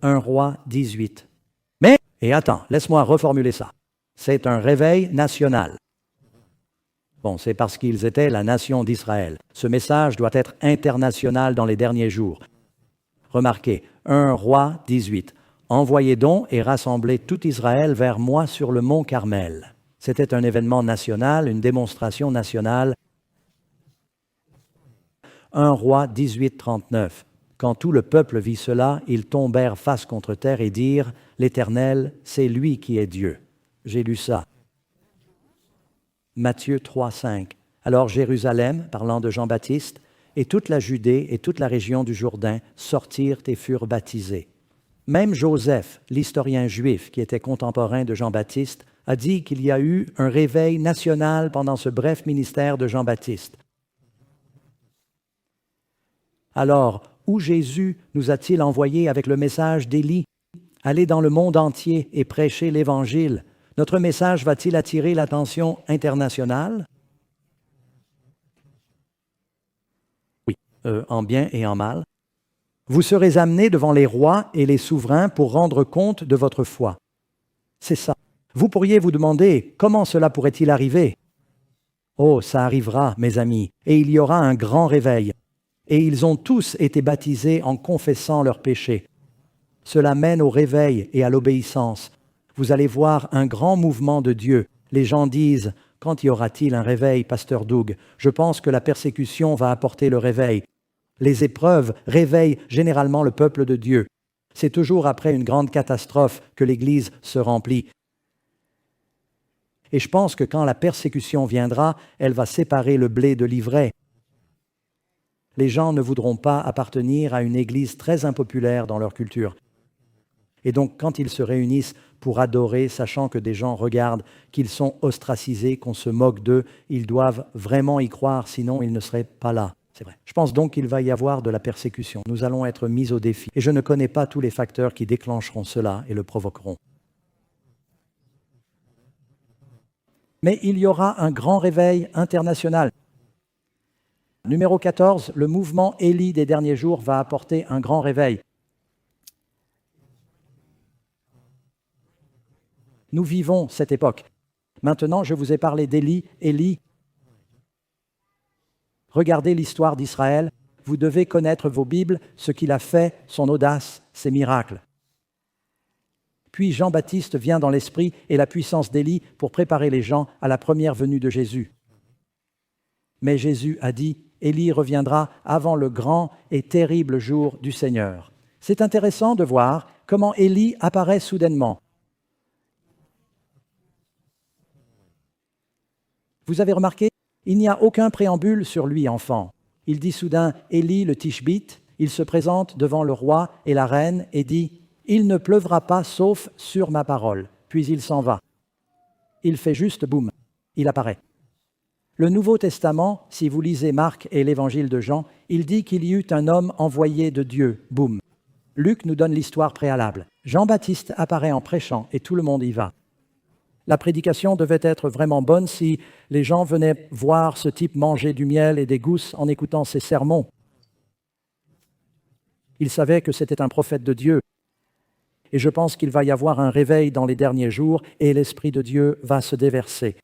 1 Roi 18. Mais, et attends, laisse-moi reformuler ça. C'est un réveil national. Bon, c'est parce qu'ils étaient la nation d'Israël. Ce message doit être international dans les derniers jours. Remarquez, 1 Roi 18. Envoyez donc et rassemblez tout Israël vers moi sur le mont Carmel. C'était un événement national, une démonstration nationale. 1 Roi 18, 39. Quand tout le peuple vit cela, ils tombèrent face contre terre et dirent, « L'Éternel, c'est lui qui est Dieu. » J'ai lu ça. Matthieu 3, 5. Alors Jérusalem, parlant de Jean-Baptiste, et toute la Judée et toute la région du Jourdain sortirent et furent baptisés. Même Joseph, l'historien juif qui était contemporain de Jean-Baptiste, a dit qu'il y a eu un réveil national pendant ce bref ministère de Jean-Baptiste. Alors, où Jésus nous a-t-il envoyés avec le message d'Élie? Aller dans le monde entier et prêcher l'Évangile. Notre message va-t-il attirer l'attention internationale? Oui, en bien et en mal. Vous serez amenés devant les rois et les souverains pour rendre compte de votre foi. C'est ça. Vous pourriez vous demander, comment cela pourrait-il arriver? Oh, ça arrivera, mes amis, et il y aura un grand réveil. Et ils ont tous été baptisés en confessant leurs péchés. Cela mène au réveil et à l'obéissance. Vous allez voir un grand mouvement de Dieu. Les gens disent, quand y aura-t-il un réveil, pasteur Doug? Je pense que la persécution va apporter le réveil. Les épreuves réveillent généralement le peuple de Dieu. C'est toujours après une grande catastrophe que l'Église se remplit. Et je pense que quand la persécution viendra, elle va séparer le blé de l'ivraie. Les gens ne voudront pas appartenir à une Église très impopulaire dans leur culture. Et donc, quand ils se réunissent pour adorer, sachant que des gens regardent, qu'ils sont ostracisés, qu'on se moque d'eux, ils doivent vraiment y croire, sinon ils ne seraient pas là. C'est vrai. Je pense donc qu'il va y avoir de la persécution. Nous allons être mis au défi. Et je ne connais pas tous les facteurs qui déclencheront cela et le provoqueront. Mais il y aura un grand réveil international. Numéro 14, le mouvement Élie des derniers jours va apporter un grand réveil. Nous vivons cette époque. Maintenant, je vous ai parlé d'Élie. Élie, regardez l'histoire d'Israël. Vous devez connaître vos Bibles, ce qu'il a fait, son audace, ses miracles. Puis Jean-Baptiste vient dans l'esprit et la puissance d'Élie pour préparer les gens à la première venue de Jésus. Mais Jésus a dit, Élie reviendra avant le grand et terrible jour du Seigneur. C'est intéressant de voir comment Élie apparaît soudainement. Vous avez remarqué, il n'y a aucun préambule sur lui, enfant. Il dit soudain, Élie le Tishbite, il se présente devant le roi et la reine et dit, il ne pleuvra pas sauf sur ma parole. Puis il s'en va. Il fait juste boum, il apparaît. Le Nouveau Testament, si vous lisez Marc et l'Évangile de Jean, il dit qu'il y eut un homme envoyé de Dieu, boum. Luc nous donne l'histoire préalable. Jean-Baptiste apparaît en prêchant et tout le monde y va. La prédication devait être vraiment bonne si les gens venaient voir ce type manger du miel et des gousses en écoutant ses sermons. Ils savaient que c'était un prophète de Dieu. Et je pense qu'il va y avoir un réveil dans les derniers jours et l'Esprit de Dieu va se déverser.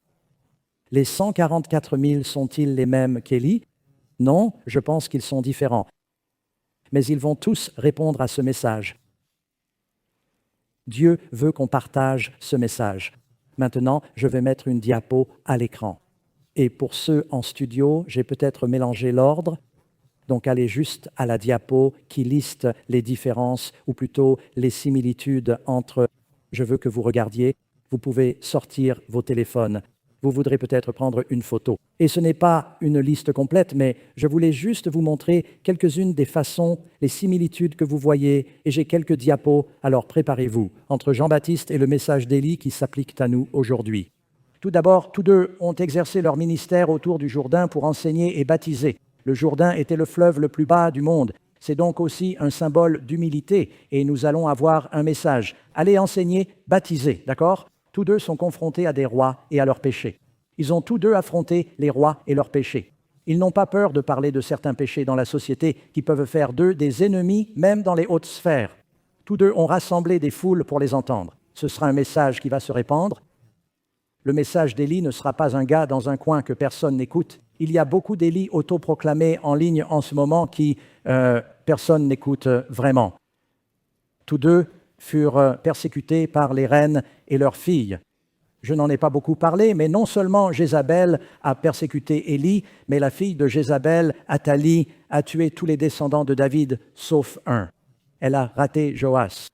Les 144 000 sont-ils les mêmes qu'Élie? Non, je pense qu'ils sont différents. Mais ils vont tous répondre à ce message. Dieu veut qu'on partage ce message. Maintenant, je vais mettre une diapo à l'écran. Et pour ceux en studio, j'ai peut-être mélangé l'ordre. Donc, allez juste à la diapo qui liste les différences, ou plutôt les similitudes entre « je veux que vous regardiez ». Vous pouvez sortir vos téléphones. Vous voudrez peut-être prendre une photo. Et ce n'est pas une liste complète, mais je voulais juste vous montrer quelques-unes des façons, les similitudes que vous voyez, et j'ai quelques diapos, alors préparez-vous, entre Jean-Baptiste et le message d'Élie qui s'appliquent à nous aujourd'hui. Tout d'abord, tous deux ont exercé leur ministère autour du Jourdain pour enseigner et baptiser. Le Jourdain était le fleuve le plus bas du monde. C'est donc aussi un symbole d'humilité et nous allons avoir un message. Allez enseigner, baptiser, d'accord? Tous deux sont confrontés à des rois et à leurs péchés. Ils ont tous deux affronté les rois et leurs péchés. Ils n'ont pas peur de parler de certains péchés dans la société qui peuvent faire d'eux des ennemis, même dans les hautes sphères. Tous deux ont rassemblé des foules pour les entendre. Ce sera un message qui va se répandre. Le message d'Élie ne sera pas un gars dans un coin que personne n'écoute. Il y a beaucoup d'Élie autoproclamés en ligne en ce moment qui personne n'écoute vraiment. Tous deux furent persécutés par les reines et leurs filles. Je n'en ai pas beaucoup parlé, mais non seulement Jézabel a persécuté Élie, mais la fille de Jézabel, Athalie, a tué tous les descendants de David, sauf un. Elle a raté Joas.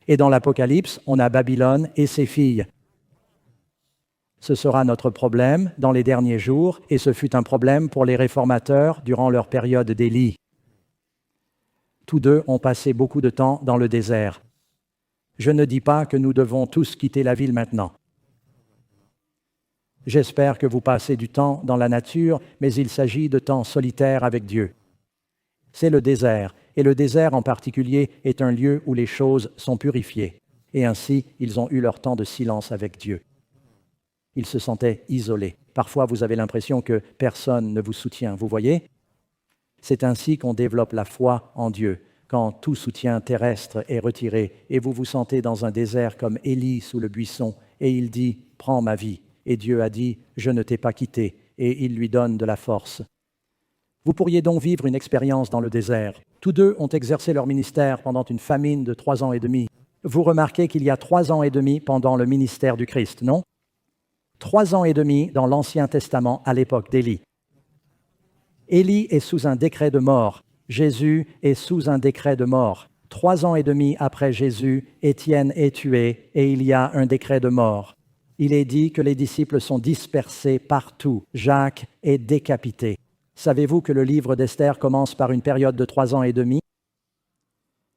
Et dans l'Apocalypse, on a Babylone et ses filles. Ce sera notre problème dans les derniers jours, et ce fut un problème pour les réformateurs durant leur période d'Élie. Tous deux ont passé beaucoup de temps dans le désert. Je ne dis pas que nous devons tous quitter la ville maintenant. J'espère que vous passez du temps dans la nature, mais il s'agit de temps solitaire avec Dieu. C'est le désert, et le désert en particulier est un lieu où les choses sont purifiées. Et ainsi, ils ont eu leur temps de silence avec Dieu. Ils se sentaient isolés. Parfois, vous avez l'impression que personne ne vous soutient, vous voyez? C'est ainsi qu'on développe la foi en Dieu, quand tout soutien terrestre est retiré, et vous vous sentez dans un désert comme Élie sous le buisson, et il dit « Prends ma vie ». Et Dieu a dit « Je ne t'ai pas quitté », et il lui donne de la force. Vous pourriez donc vivre une expérience dans le désert. Tous deux ont exercé leur ministère pendant une famine de 3 ans et demi. Vous remarquez qu'il y a 3 ans et demi pendant le ministère du Christ, non? 3 ans et demi dans l'Ancien Testament à l'époque d'Élie. Élie est sous un décret de mort. Jésus est sous un décret de mort. 3 ans et demi après Jésus, Étienne est tué et il y a un décret de mort. Il est dit que les disciples sont dispersés partout. Jacques est décapité. Savez-vous que le livre d'Esther commence par une période de 3 ans et demi?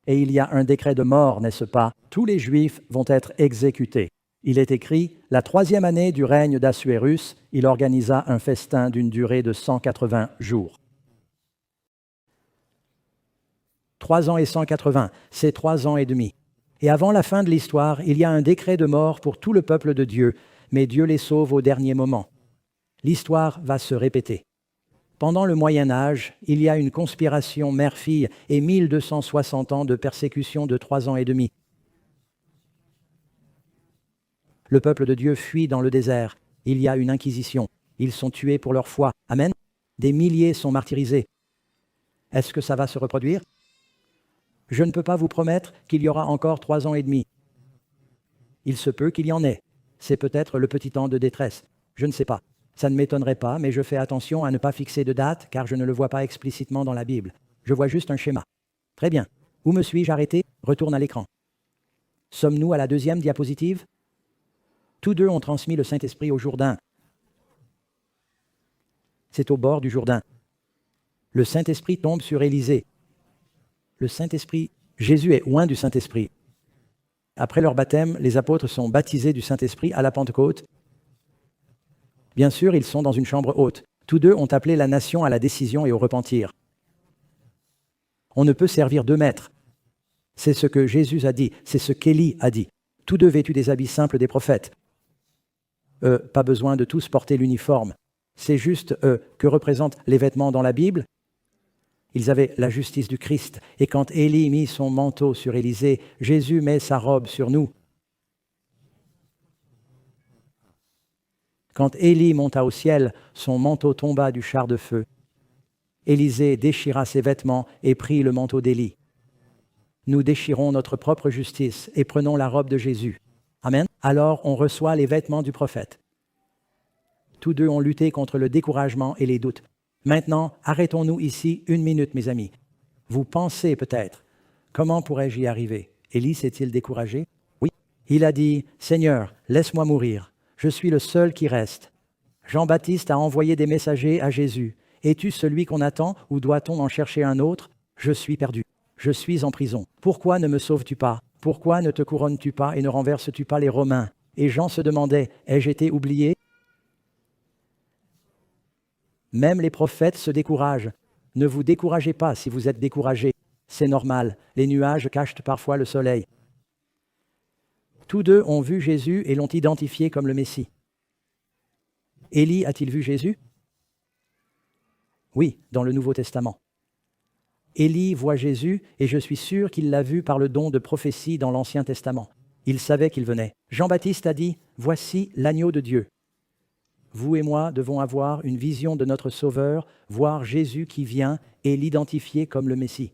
Et il y a un décret de mort, n'est-ce pas? Tous les Juifs vont être exécutés. Il est écrit, la 3e année du règne d'Assuérus, il organisa un festin d'une durée de 180 jours. 3 ans et 180, c'est 3 ans et demi. Et avant la fin de l'histoire, il y a un décret de mort pour tout le peuple de Dieu, mais Dieu les sauve au dernier moment. L'histoire va se répéter. Pendant le Moyen Âge, il y a une conspiration mère-fille et 1260 ans de persécution de 3 ans et demi. Le peuple de Dieu fuit dans le désert. Il y a une inquisition. Ils sont tués pour leur foi. Amen. Des milliers sont martyrisés. Est-ce que ça va se reproduire? Je ne peux pas vous promettre qu'il y aura encore 3 ans et demi. Il se peut qu'il y en ait. C'est peut-être le petit temps de détresse. Je ne sais pas. Ça ne m'étonnerait pas, mais je fais attention à ne pas fixer de date, car je ne le vois pas explicitement dans la Bible. Je vois juste un schéma. Très bien. Où me suis-je arrêté? Retourne à l'écran. Sommes-nous à la 2e diapositive? Tous deux ont transmis le Saint-Esprit au Jourdain. C'est au bord du Jourdain. Le Saint-Esprit tombe sur Élisée. Le Saint-Esprit, Jésus est oint du Saint-Esprit. Après leur baptême, les apôtres sont baptisés du Saint-Esprit à la Pentecôte. Bien sûr, ils sont dans une chambre haute. Tous deux ont appelé la nation à la décision et au repentir. On ne peut servir 2 maîtres. C'est ce que Jésus a dit, c'est ce qu'Élie a dit. Tous deux vêtus des habits simples des prophètes. Pas besoin de tous porter l'uniforme. C'est juste que représentent les vêtements dans la Bible. Ils avaient la justice du Christ. Et quand Élie mit son manteau sur Élisée, Jésus met sa robe sur nous. Quand Élie monta au ciel, son manteau tomba du char de feu. Élisée déchira ses vêtements et prit le manteau d'Élie. Nous déchirons notre propre justice et prenons la robe de Jésus. Amen. Alors on reçoit les vêtements du prophète. Tous deux ont lutté contre le découragement et les doutes. Maintenant, arrêtons-nous ici 1 minute, mes amis. Vous pensez peut-être, comment pourrais-je y arriver? Élie s'est-il découragé? Oui. Il a dit, « Seigneur, laisse-moi mourir. Je suis le seul qui reste. » Jean-Baptiste a envoyé des messagers à Jésus. « Es-tu celui qu'on attend ou doit-on en chercher un autre? Je suis perdu. Je suis en prison. Pourquoi ne me sauves-tu pas? Pourquoi ne te couronnes-tu pas et ne renverses-tu pas les Romains? » Et Jean se demandait, « Ai-je été oublié? Même les prophètes se découragent. Ne vous découragez pas si vous êtes découragés. C'est normal. Les nuages cachent parfois le soleil. Tous deux ont vu Jésus et l'ont identifié comme le Messie. Élie a-t-il vu Jésus? Oui, dans le Nouveau Testament. Élie voit Jésus et je suis sûr qu'il l'a vu par le don de prophétie dans l'Ancien Testament. Il savait qu'il venait. Jean-Baptiste a dit « Voici l'agneau de Dieu ». Vous et moi devons avoir une vision de notre Sauveur, voir Jésus qui vient et l'identifier comme le Messie.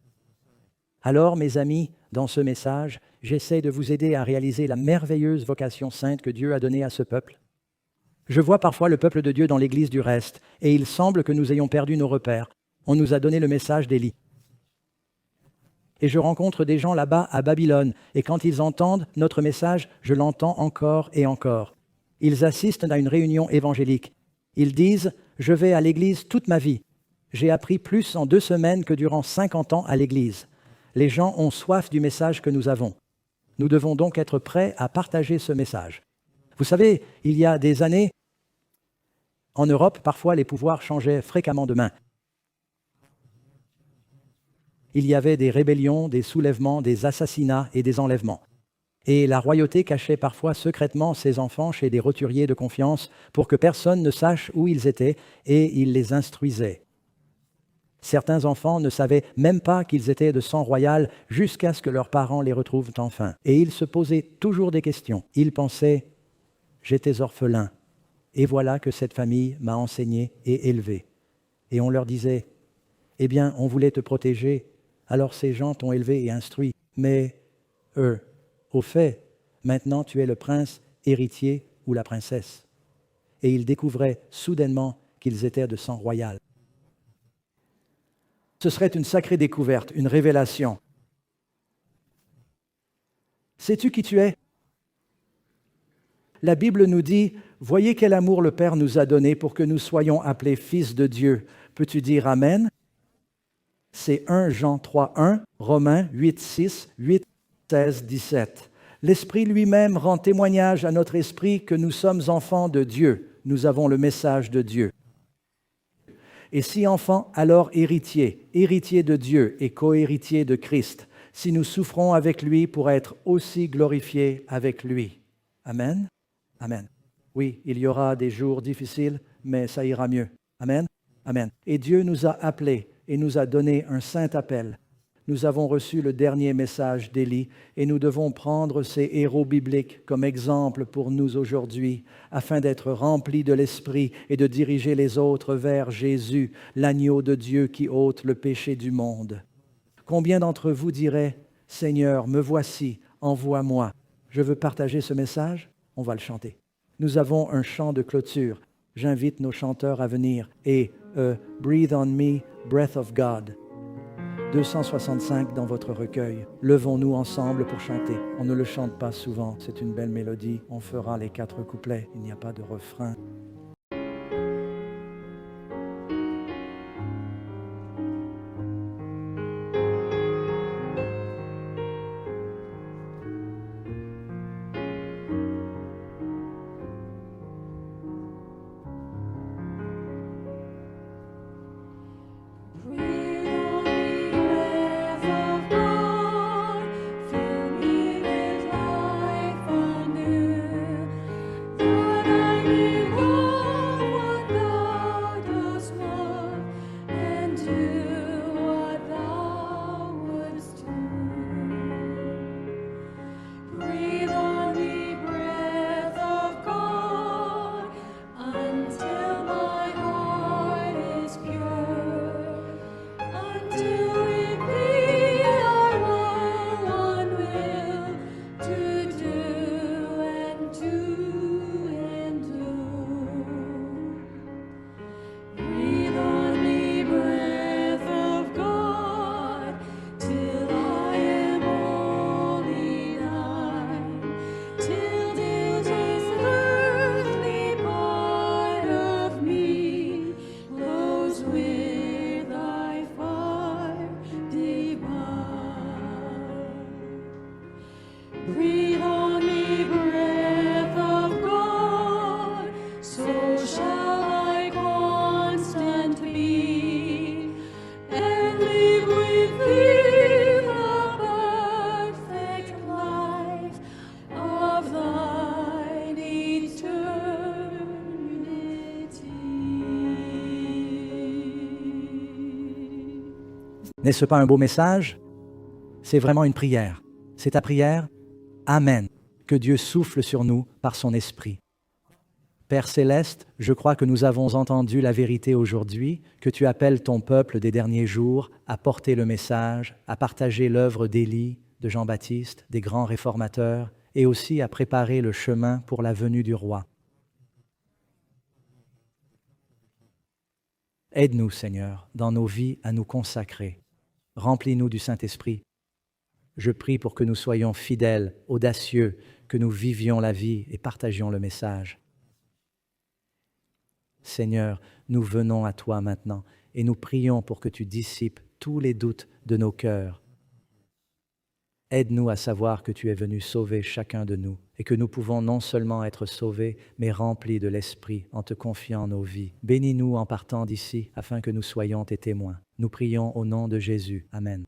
Alors, mes amis, dans ce message, j'essaie de vous aider à réaliser la merveilleuse vocation sainte que Dieu a donnée à ce peuple. Je vois parfois le peuple de Dieu dans l'Église du reste, et il semble que nous ayons perdu nos repères. On nous a donné le message d'Élie. Et je rencontre des gens là-bas à Babylone, et quand ils entendent notre message, je l'entends encore et encore. Ils assistent à une réunion évangélique. Ils disent « Je vais à l'Église toute ma vie. J'ai appris plus en 2 semaines que durant 50 ans à l'Église. » Les gens ont soif du message que nous avons. Nous devons donc être prêts à partager ce message. Vous savez, il y a des années, en Europe, parfois les pouvoirs changeaient fréquemment de main. Il y avait des rébellions, des soulèvements, des assassinats et des enlèvements. Et la royauté cachait parfois secrètement ses enfants chez des roturiers de confiance pour que personne ne sache où ils étaient et ils les instruisaient. Certains enfants ne savaient même pas qu'ils étaient de sang royal jusqu'à ce que leurs parents les retrouvent enfin. Et ils se posaient toujours des questions. Ils pensaient « J'étais orphelin, et voilà que cette famille m'a enseigné et élevé. » Et on leur disait « Eh bien, on voulait te protéger, alors ces gens t'ont élevé et instruit. Mais eux, au fait, maintenant tu es le prince héritier ou la princesse. » Et ils découvraient soudainement qu'ils étaient de sang royal. Ce serait une sacrée découverte, une révélation. Sais-tu qui tu es? La Bible nous dit « Voyez quel amour le Père nous a donné pour que nous soyons appelés fils de Dieu. » Peux-tu dire Amen? C'est 1 Jean 3, 1, Romains 8, 6, 8, 16, 17. L'Esprit lui-même rend témoignage à notre esprit que nous sommes enfants de Dieu. Nous avons le message de Dieu. Et si enfants, alors héritiers, héritiers de Dieu et co-héritiers de Christ, si nous souffrons avec lui pour être aussi glorifiés avec lui. Amen. Amen. Oui, il y aura des jours difficiles, mais ça ira mieux. Amen. Amen. Et Dieu nous a appelés et nous a donné un saint appel. Nous avons reçu le dernier message d'Élie et nous devons prendre ces héros bibliques comme exemple pour nous aujourd'hui, afin d'être remplis de l'Esprit et de diriger les autres vers Jésus, l'agneau de Dieu qui ôte le péché du monde. Combien d'entre vous diraient « Seigneur, me voici, envoie-moi ». Je veux partager ce message, on va le chanter. Nous avons un chant de clôture. J'invite nos chanteurs à venir et « Breathe on me, breath of God ». 265 dans votre recueil. Levons-nous ensemble pour chanter. On ne le chante pas souvent, c'est une belle mélodie. On fera les 4 couplets, il n'y a pas de refrain. Fill me with life anew, that I may walk N'est-ce pas un beau message? C'est vraiment une prière. C'est ta prière? Amen. Que Dieu souffle sur nous par son esprit. Père céleste, je crois que nous avons entendu la vérité aujourd'hui, que tu appelles ton peuple des derniers jours à porter le message, à partager l'œuvre d'Élie, de Jean-Baptiste, des grands réformateurs, et aussi à préparer le chemin pour la venue du roi. Aide-nous, Seigneur, dans nos vies à nous consacrer. Remplis-nous du Saint-Esprit. Je prie pour que nous soyons fidèles, audacieux, que nous vivions la vie et partagions le message. Seigneur, nous venons à toi maintenant et nous prions pour que tu dissipes tous les doutes de nos cœurs. Aide-nous à savoir que tu es venu sauver chacun de nous et que nous pouvons non seulement être sauvés, mais remplis de l'Esprit en te confiant nos vies. Bénis-nous en partant d'ici afin que nous soyons tes témoins. Nous prions au nom de Jésus. Amen.